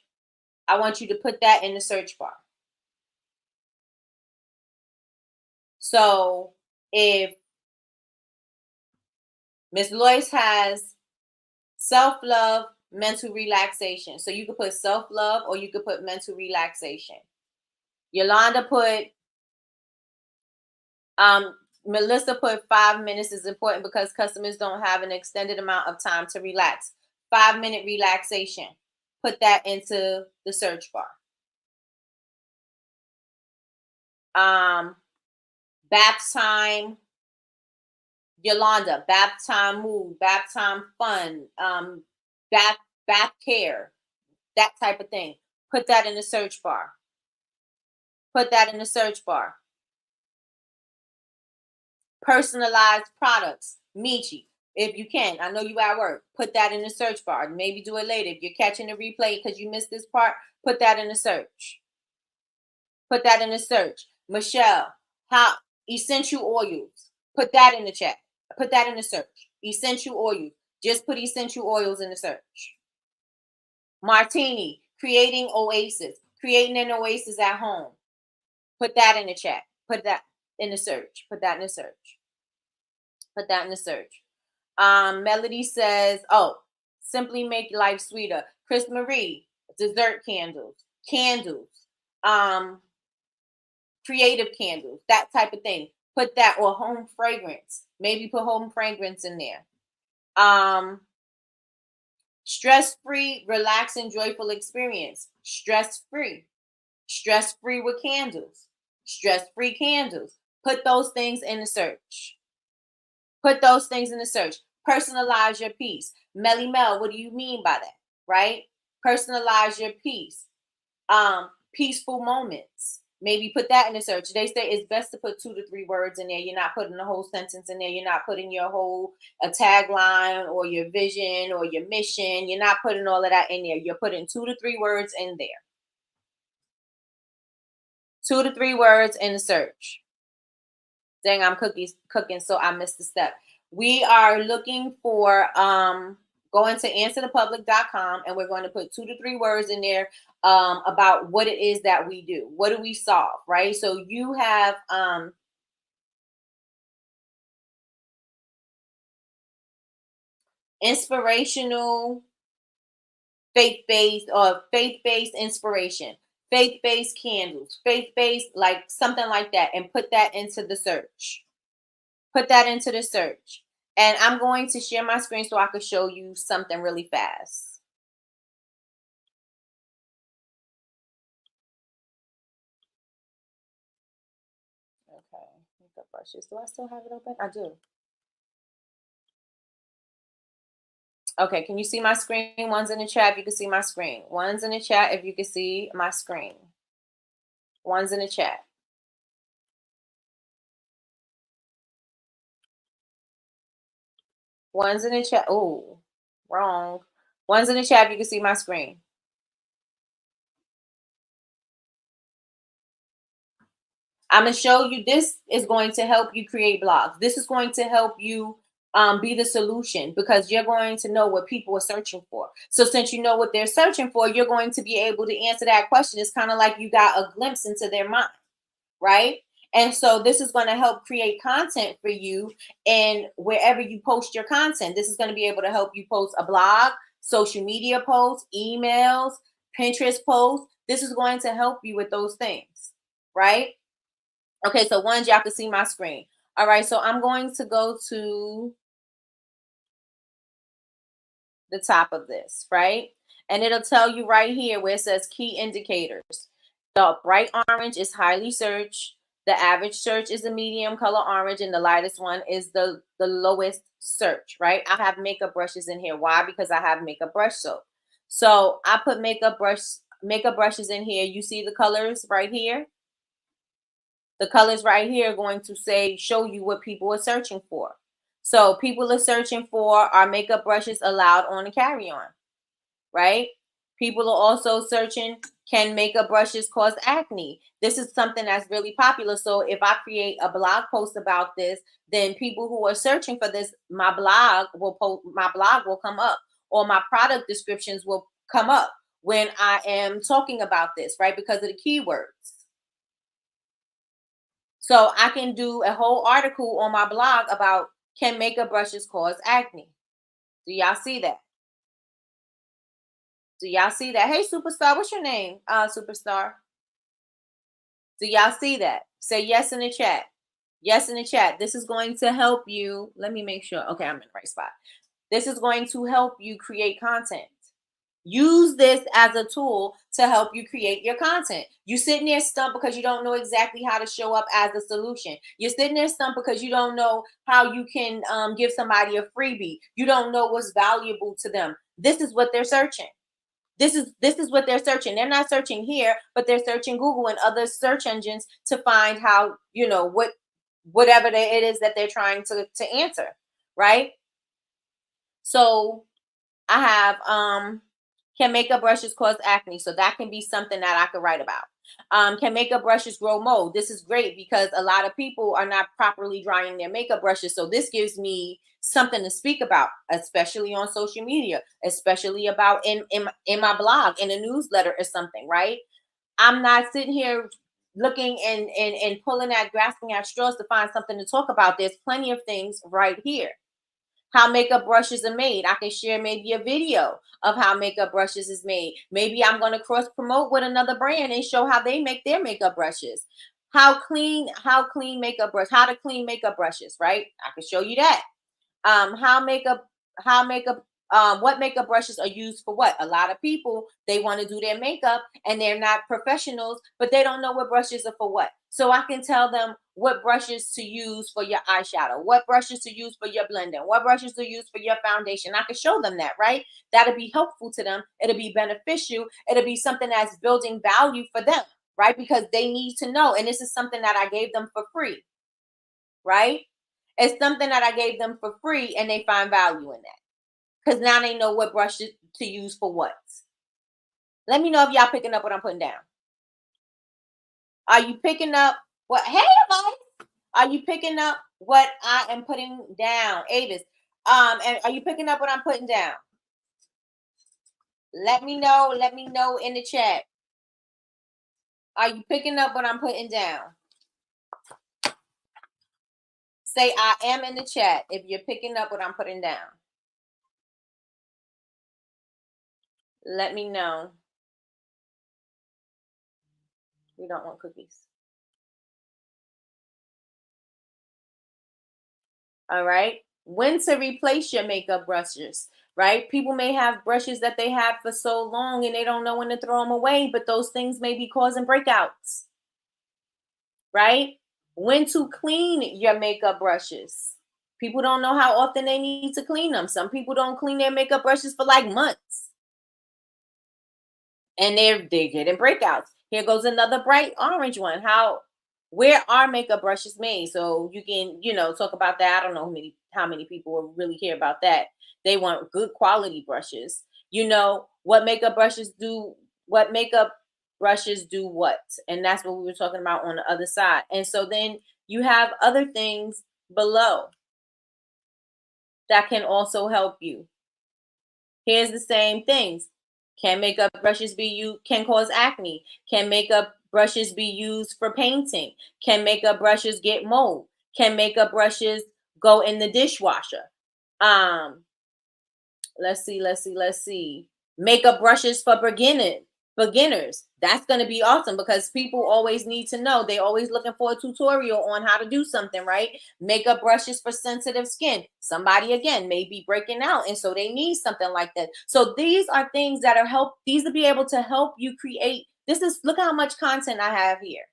Speaker 2: I want you to put that in the search bar. So if Miss Lois has self-love, mental relaxation, so you could put self-love or you could put mental relaxation. Yolanda put Melissa put 5 minutes is important because customers don't have an extended amount of time to relax. 5-minute relaxation. Put that into the search bar. Bath time, Yolanda, bath time mood, bath time fun, bath care, that type of thing. Put that in the search bar. Put that in the search bar. Personalized products, Michi. If you can, I know you at work. Put that in the search bar. Maybe do it later. If you're catching the replay because you missed this part, put that in the search. Put that in the search. Michelle, how essential oils. Put that in the chat. Put that in the search. Essential oils. Just put essential oils in the search. Martini, creating oasis. Creating an oasis at home. Put that in the chat. Put that in the search. Put that in the search. Put that in the search. Melody says, oh, simply make life sweeter. Chris Marie, dessert candles. Candles. Creative candles. That type of thing. Put that, or home fragrance. Maybe put home fragrance in there. Stress-free, relaxing, joyful experience. Stress-free. Stress-free with candles. Stress-free candles. Put those things in the search. Put those things in the search. Personalize your piece. Melly Mel, what do you mean by that? Right? Personalize your piece. Peaceful moments. Maybe put that in the search. They say it's best to put 2 to 3 words in there. You're not putting the whole sentence in there. You're not putting your whole tagline or your vision or your mission. You're not putting all of that in there. You're putting 2 to 3 words in there. 2 to 3 words in the search. Dang, I'm cooking, so I missed the step. We are looking for going to answerthepublic.com, and we're going to put 2 to 3 words in there about what it is that we do. What do we solve, right? So you have inspirational, faith-based, or faith-based inspiration, faith-based candles, faith-based, like something like that, and put that into the search. Put that into the search. And I'm going to share my screen so I can show you something really fast. Okay, makeup brushes. Do I still have it open? I do. Okay, can you see my screen? One's in the chat if you can see my screen. One's in the chat if you can see my screen. One's in the chat. One's in the chat. Oh, wrong. One's in the chat if you can see my screen. I'm going to show you, this is going to help you create blogs. This is going to help you be the solution, because you're going to know what people are searching for. So since you know what they're searching for, you're going to be able to answer that question. It's kind of like you got a glimpse into their mind, right? And so this is going to help create content for you, and wherever you post your content, this is going to be able to help you post a blog, social media posts, emails, Pinterest posts. This is going to help you with those things, right? Okay, so one, y'all can see my screen. All right, so I'm going to go to the top of this, right? And it'll tell you right here where it says key indicators. The bright orange is highly searched. The average search is the medium color orange, and the lightest one is the lowest search, right? I have makeup brushes in here. Why? Because I have makeup brush soap. So I put makeup brushes in here. You see the colors right here? The colors right here are going to show you what people are searching for. So people are searching for, are makeup brushes allowed on the carry-on, right? People are also searching, can makeup brushes cause acne? This is something that's really popular. So if I create a blog post about this, then people who are searching for this, my blog will come up, or my product descriptions will come up when I am talking about this, right? Because of the keywords. So I can do a whole article on my blog about, can makeup brushes cause acne? Do y'all see that? Do y'all see that? Hey, Superstar, what's your name? Superstar. Do y'all see that? Say yes in the chat. Yes, in the chat. This is going to help you. Let me make sure. Okay, I'm in the right spot. This is going to help you create content. Use this as a tool to help you create your content. You sitting there stumped because you don't know exactly how to show up as a solution. You're sitting there stumped because you don't know how you can give somebody a freebie. You don't know what's valuable to them. This is what they're searching. This is what they're searching. They're not searching here, but they're searching Google and other search engines to find how, whatever it is that they're trying to answer, right? So I have can makeup brushes cause acne? So that can be something that I could write about. Can makeup brushes grow mold? This is great because a lot of people are not properly drying their makeup brushes. So this gives me something to speak about, especially on social media, especially about in my blog, in a newsletter or something, right? I'm not sitting here looking and pulling at grasping at straws to find something to talk about. There's plenty of things right here. How makeup brushes are made. I can share maybe a video of how makeup brushes is made. Maybe I'm going to cross promote with another brand and show how they make their makeup brushes. How clean makeup brush, how to clean makeup brushes, right? I can show you that. How makeup what makeup brushes are used for what. A lot of people, they want to do their makeup and they're not professionals, but they don't know what brushes are for what. So I can tell them what brushes to use for your eyeshadow, what brushes to use for your blending, what brushes to use for your foundation. I can show them that, right? That'll be helpful to them. It'll be beneficial. It'll be something that's building value for them, right? Because they need to know, and this is something that I gave them for free, right? It's something that I gave them for free and they find value in that. Because now they know what brush to use for what. Let me know if y'all picking up what I'm putting down. Are you picking up what? Hey, everybody. Are you picking up what I am putting down? Avis. And are you picking up what I'm putting down? Let me know. Let me know in the chat. Are you picking up what I'm putting down? Say I am in the chat if you're picking up what I'm putting down. Let me know. We don't want cookies. All right. When to replace your makeup brushes, right? People may have brushes that they have for so long and they don't know when to throw them away, but those things may be causing breakouts, right? When to clean your makeup brushes. People don't know how often they need to clean them. Some people don't clean their makeup brushes for like months and they're getting breakouts. Here goes another bright orange one. Where are makeup brushes made? So you can, talk about that. I don't know how many people will really care about that. They want good quality brushes. What makeup brushes do, what, and that's what we were talking about on the other side. And so then you have other things below that can also help you. Here's the same things. Can makeup brushes be used? Can cause acne? Can makeup brushes be used for painting? Can makeup brushes get mold? Can makeup brushes go in the dishwasher? Let's see. Makeup brushes for beginners. That's going to be awesome because people always need to know. They always looking for a tutorial on how to do something, right? Makeup brushes for sensitive skin. Somebody again may be breaking out and so they need something like that. So these are things that these will be able to help you create. Look how much content I have here.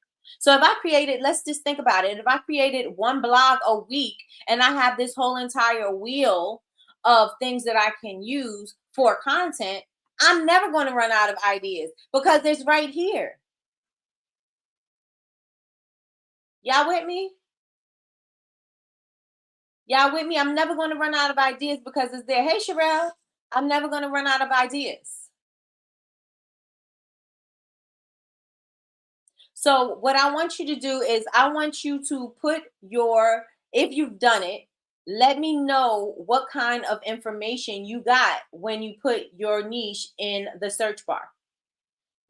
Speaker 2: So if I created, let's just think about it. If I created one blog a week and I have this whole entire wheel of things that I can use for content, I'm never going to run out of ideas because it's right here. Y'all with me? Y'all with me? I'm never going to run out of ideas because it's there. Hey, Sherelle, I'm never going to run out of ideas. So what I want you to do is I want you to if you've done it, let me know what kind of information you got when you put your niche in the search bar.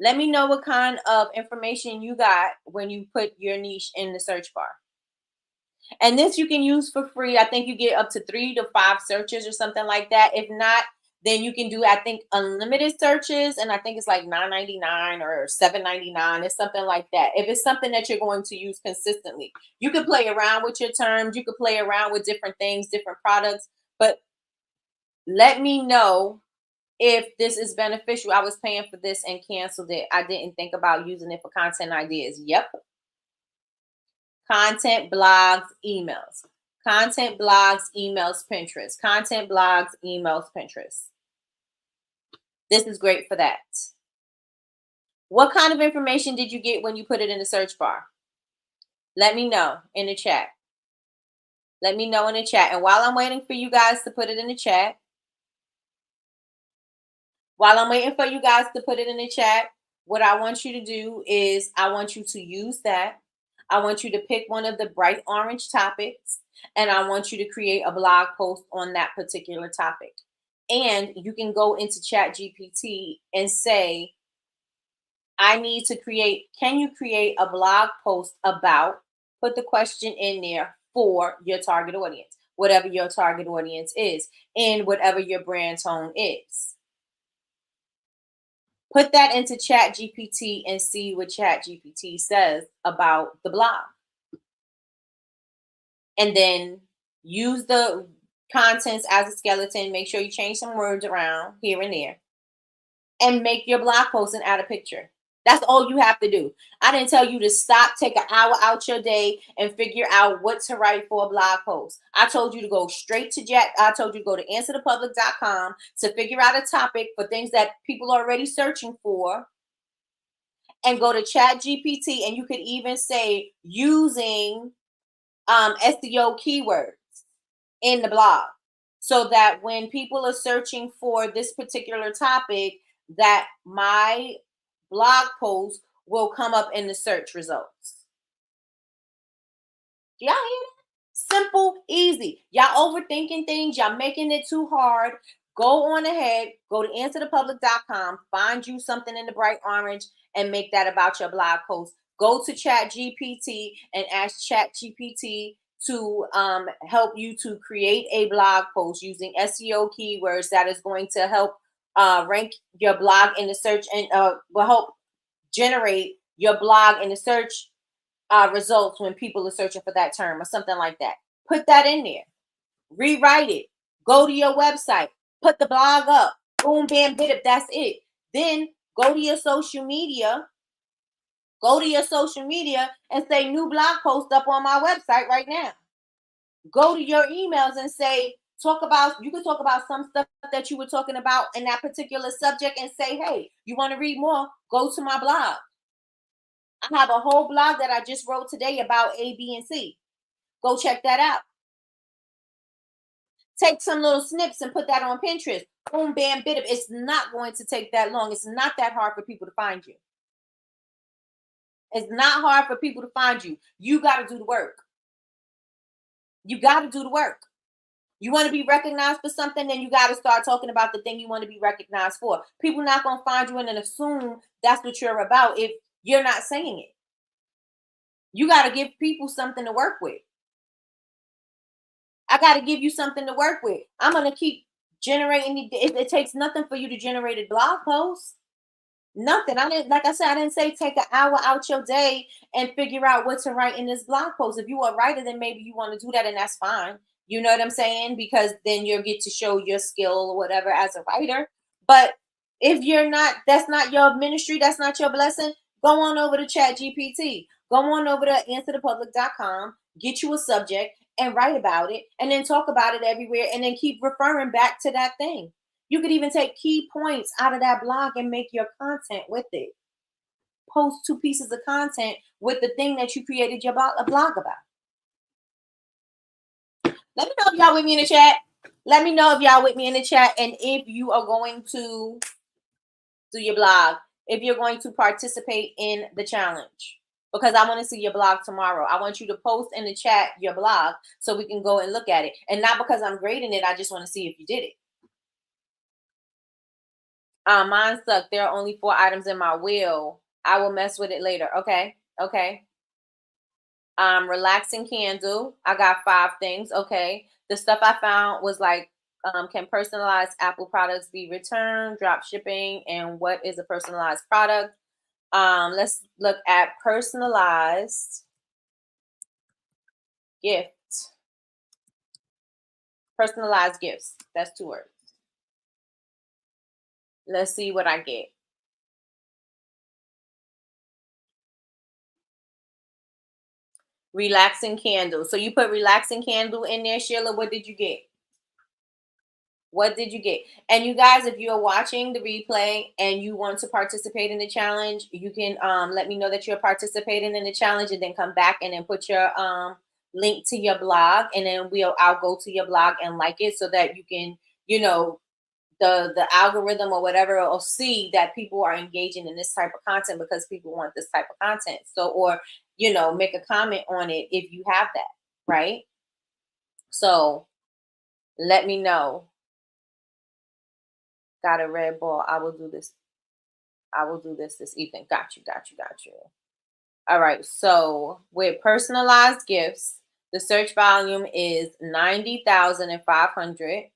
Speaker 2: Let me know what kind of information you got when you put your niche in the search bar. And this you can use for free. I think you get up to 3 to 5 searches or something like that. If not, then you can do, I think, unlimited searches, and I think it's like $9.99 or $7.99. It's something like that. If it's something that you're going to use consistently, you could play around with your terms. You could play around with different things, different products, but let me know if this is beneficial. I was paying for this and canceled it. I didn't think about using it for content ideas. Yep. Content, blogs, emails. Content, blogs, emails, Pinterest. Content, blogs, emails, Pinterest. This is great for that. What kind of information did you get when you put it in the search bar? Let me know in the chat. Let me know in the chat. And while I'm waiting for you guys to put it in the chat, what I want you to do is I want you to use that. I want you to pick one of the bright orange topics, and I want you to create a blog post on that particular topic. And you can go into Chat GPT and say, can you create a blog post about, put the question in there for your target audience, whatever your target audience is, and whatever your brand tone is. Put that into Chat GPT and see what Chat GPT says about the blog. And then use the contents as a skeleton. Make sure you change some words around here and there. And make your blog post and add a picture. That's all you have to do. I didn't tell you to stop, take an hour out your day and figure out what to write for a blog post. I told you to go straight to I told you to go to answerthepublic.com to figure out a topic for things that people are already searching for, and go to Chat GPT, and you could even say using SEO keywords in the blog, so that when people are searching for this particular topic, that my blog post will come up in the search results. Do y'all hear that? Simple, easy. Y'all overthinking things. Y'all making it too hard. Go on ahead. Go to answerthepublic.com. Find you something in the bright orange and make that about your blog post. Go to Chat GPT and ask Chat GPT to help you to create a blog post using SEO keywords that is going to help rank your blog in the search, and will help generate your blog in the search results when people are searching for that term or something like that. Put that in there. Rewrite it. Go to your website. Put the blog up. Boom, bam, bit. That's it. Then go to your social media. And say new blog post up on my website right now. Go to your emails and say, you can talk about some stuff that you were talking about in that particular subject and say, hey, you want to read more? Go to my blog. I have a whole blog that I just wrote today about A, B, and C. Go check that out. Take some little snips and put that on Pinterest. Boom, bam, bit. It's not going to take that long. It's not that hard for people to find you. It's not hard for people to find you. You got to do the work. You want to be recognized for something, then you got to start talking about the thing you want to be recognized for. People not going to find you and then assume that's what you're about if you're not saying it. You got to give people something to work with. I got to give you something to work with. I'm going to keep generating. It takes nothing for you to generate a blog post. Nothing. I didn't say take an hour out your day and figure out what to write in this blog post. If you are a writer, then maybe you want to do that, and that's fine. You know what I'm saying? Because then you'll get to show your skill or whatever as a writer. But if you're not, that's not your ministry, that's not your blessing, go on over to Chat GPT. Go on over to answerthepublic.com, get you a subject and write about it, and then talk about it everywhere, and then keep referring back to that thing. You could even take key points out of that blog and make your content with it. Post 2 pieces of content with the thing that you created your blog about. Let me know if y'all with me in the chat. And if you are going to do your blog, if you're going to participate in the challenge, because I want to see your blog tomorrow. I want you to post in the chat your blog so we can go and look at it. And not because I'm grading it, I just want to see if you did it. Mine sucked. There are only 4 items in my wheel. I will mess with it later. Okay. Relaxing candle. I got 5 things. Okay. The stuff I found was like Can personalized Apple products be returned, drop shipping, and what is a personalized product? Let's look at personalized gift. Personalized gifts. That's 2 words. Let's see what I get. Relaxing candle. So you put relaxing candle in there, Sheila. What did you get? What did you get? And you guys, if you're watching the replay and you want to participate in the challenge, you can let me know that you're participating in the challenge, and then come back and then put your link to your blog, and then I'll go to your blog and like it, so that you can, you know, the algorithm or whatever will see that people are engaging in this type of content, because people want this type of content. So, or, you know, make a comment on it if you have that, right? So let me know. Got a red ball. I will do this. I will do this evening. Got you, got you, got you. All right. So with personalized gifts, the search volume is 90,500.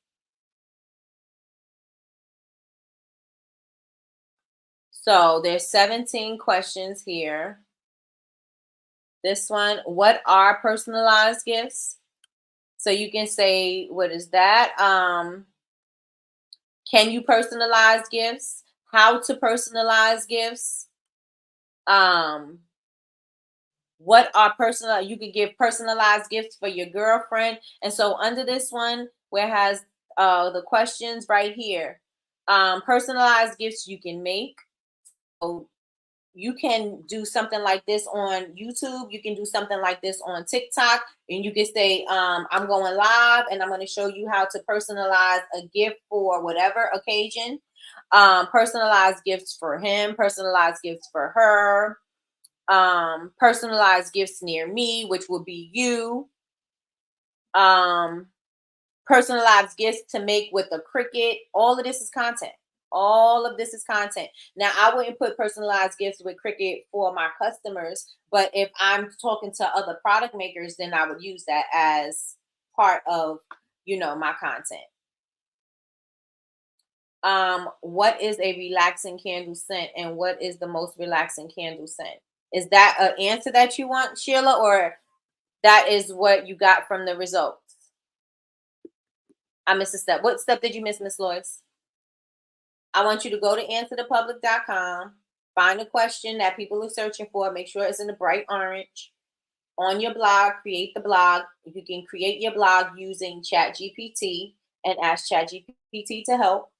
Speaker 2: So there's 17 questions here. This one, what are personalized gifts? So you can say, what is that? Can you personalize gifts? How to personalize gifts? What are personal? You could give personalized gifts for your girlfriend. And so under this one, where it has the questions right here, personalized gifts you can make. So you can do something like this on YouTube. You can do something like this on TikTok, and you can say, I'm going live and I'm going to show you how to personalize a gift for whatever occasion. Personalized gifts for him, personalized gifts for her, personalized gifts near me, which will be you. Um, Personalized gifts to make with a Cricut. All of this is content. All of this is content. Now, I wouldn't put personalized gifts with Cricut for my customers, but if I'm talking to other product makers, then I would use that as part of, you know, my content. What is a relaxing candle scent, and what is the most relaxing candle scent? Is that an answer that you want, Sheila, or that is what you got from the results? I missed a step. What step did you miss, Miss Lois? I want you to go to answerthepublic.com, find a question that people are searching for, make sure it's in the bright orange. On your blog, create the blog. You can create your blog using ChatGPT and ask ChatGPT to help,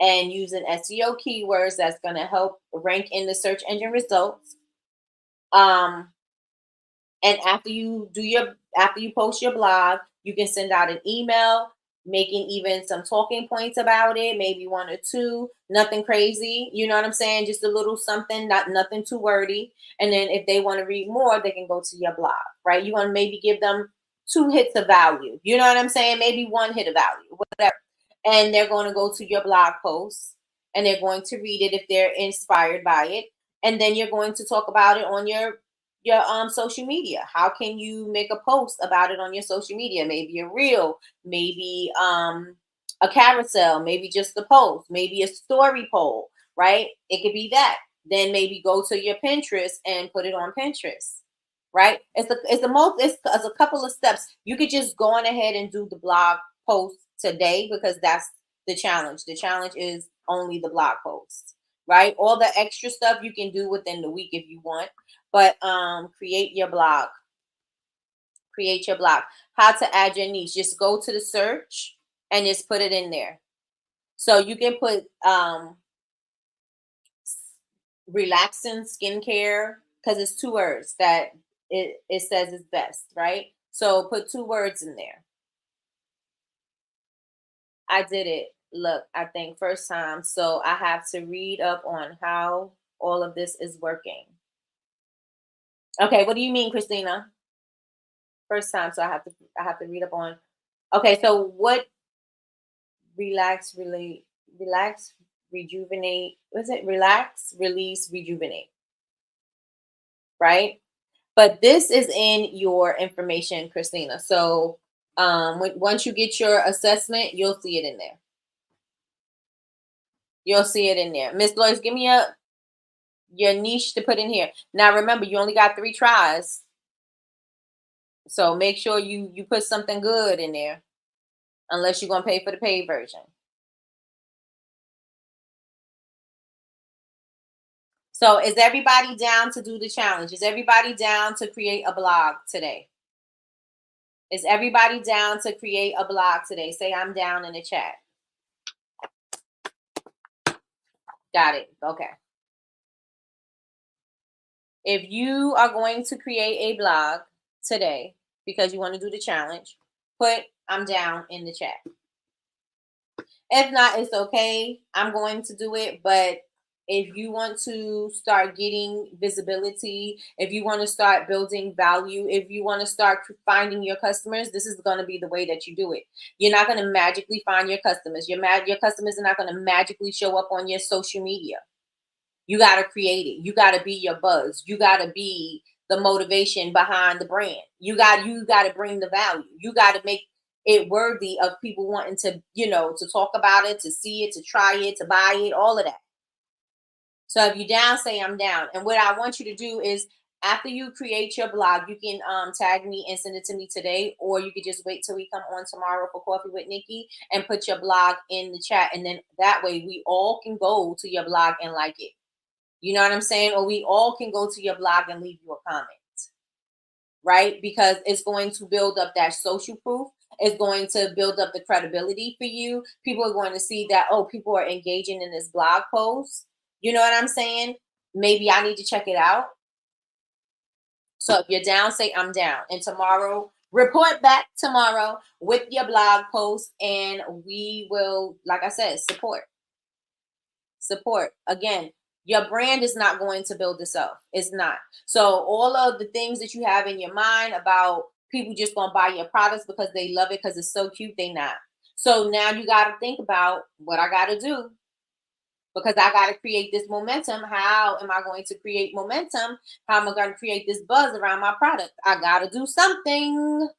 Speaker 2: and using SEO keywords that's going to help rank in the search engine results. Um, and after you post your blog, you can send out an email making even some talking points about it, maybe 1 or 2, nothing crazy, you know what I'm saying, just a little something, not nothing too wordy. And then if they want to read more, they can go to your blog, right? You want to maybe give them 2 hits of value, you know what I'm saying, maybe 1 hit of value, whatever. And they're going to go to your blog post, and they're going to read it if they're inspired by it. And then you're going to talk about it on your social media. How can you make a post about it on your social media? Maybe a reel, maybe a carousel, maybe just a post, maybe a story poll, right? It could be that. Then maybe go to your Pinterest and put it on Pinterest, right? It's a couple of steps. You could just go on ahead and do the blog post today, because that's the challenge. The challenge is only the blog post, right? All the extra stuff you can do within the week if you want, but create your blog. Create your blog. How to add your niche. Just go to the search and just put it in there. So you can put relaxing skincare, because it's 2 words that it says is best, right? So put 2 words in there. I did it. Look, I think first time. So I have to read up on how all of this is working. Okay, what do you mean, Christina? First time, so I have to read up on. Okay, so what relax, relate, relax, rejuvenate? Was it relax, release, rejuvenate? Right? But this is in your information, Christina. So Once you get your assessment, you'll see it in there. You'll see it in there. Miss Lois, give me your niche to put in here. Now remember, you only got 3 tries. So make sure you put something good in there, unless you're gonna pay for the paid version. So is everybody down to do the challenge? Is everybody down to create a blog today? Is everybody down to create a blog today? Say I'm down in the chat. Got it. Okay. If you are going to create a blog today because you want to do the challenge, put I'm down in the chat. If not, it's okay. I'm going to do it, but if you want to start getting visibility, if you want to start building value, if you want to start finding your customers, this is going to be the way that you do it. You're not going to magically find your customers. Your customers are not going to magically show up on your social media. You got to create it. You got to be your buzz. You got to be the motivation behind the brand. You got to bring the value. You got to make it worthy of people wanting to, to talk about it, to see it, to try it, to buy it, all of that. So if you down, say I'm down. And what I want you to do is, after you create your blog, you can tag me and send it to me today, or you could just wait till we come on tomorrow for Coffee with Nikki and put your blog in the chat. And then that way we all can go to your blog and like it. You know what I'm saying? Or we all can go to your blog and leave you a comment, right? Because it's going to build up that social proof. It's going to build up the credibility for you. People are going to see that, oh, people are engaging in this blog post. You know what I'm saying? Maybe I need to check it out. So if you're down, say I'm down. And tomorrow, report back tomorrow with your blog post, and we will, like I said, support. Again, your brand is not going to build itself. It's not. So all of the things that you have in your mind about people just going to buy your products because they love it because it's so cute, they not. So now you got to think about what I got to do, because I got to create this momentum. How am I going to create momentum? How am I going to create this buzz around my product? I got to do something.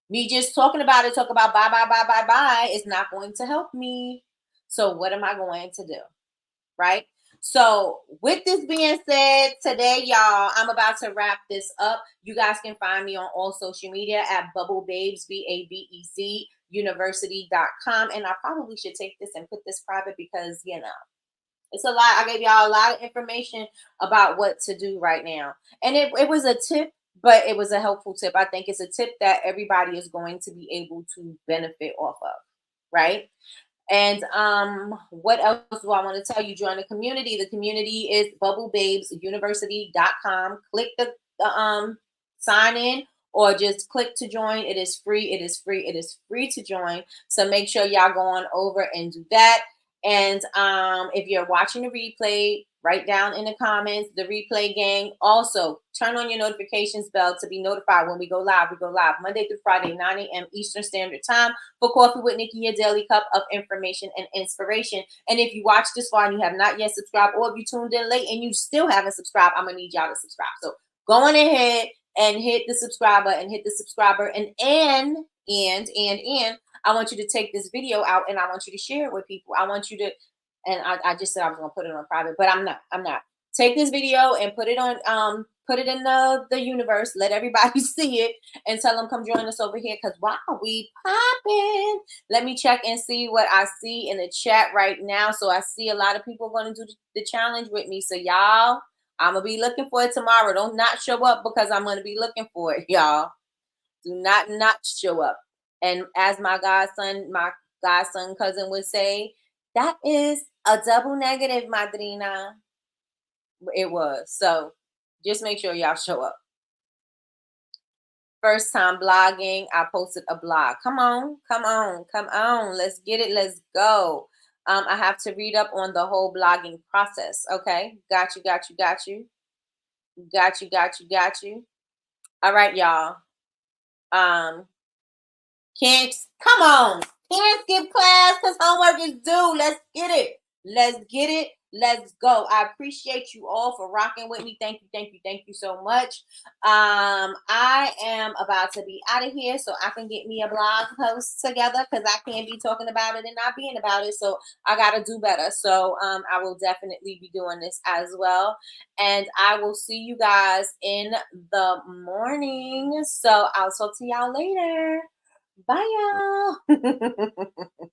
Speaker 2: Me just talk about buy is not going to help me. So what am I going to do? Right? So with this being said, today, y'all, I'm about to wrap this up. You guys can find me on all social media at Bubble Babes, BABEZ, university.com. And I probably should take this and put this private because, it's a lot. I gave y'all a lot of information about what to do right now. And it was a tip, but it was a helpful tip. I think it's a tip that everybody is going to be able to benefit off of, right? And what else do I want to tell you? Join the community. The community is bubblebabesuniversity.com. Click the sign in, or just click to join. It is free. It is free. It is free to join. So make sure y'all go on over and do that. And if you're watching the replay, write down in the comments, the replay gang. Also, turn on your notifications bell to be notified when we go live. We go live Monday through Friday, 9 a.m. Eastern Standard Time for Coffee with Nikki, your daily cup of information and inspiration. And if you watch this far and you have not yet subscribed, or if you tuned in late and you still haven't subscribed, I'm going to need y'all to subscribe. So go on ahead and hit the subscriber and hit the subscriber. And I want you to take this video out and I want you to share it with people. I want you to, and I just said I was going to put it on private, but I'm not. Take this video and put it on, put it in the universe. Let everybody see it and tell them come join us over here. Cause wow, we popping. Let me check and see what I see in the chat right now. So I see a lot of people going to do the challenge with me. So y'all, I'm gonna be looking for it tomorrow. Don't not show up because I'm gonna be looking for it, y'all. Do not show up. And as my godson cousin would say, that is a double negative, madrina. It was. So just make sure y'all show up. First time blogging, I posted a blog. Come on. Let's get it. Let's go. I have to read up on the whole blogging process. Okay. Got you. All right, y'all. Can't skip class because homework is due. Let's get it. Let's go. I appreciate you all for rocking with me. Thank you so much. I am about to be out of here so I can get me a blog post together because I can't be talking about it and not being about it. So I gotta do better. So I will definitely be doing this as well. And I will see you guys in the morning. So I'll talk to y'all later. Bye y'all.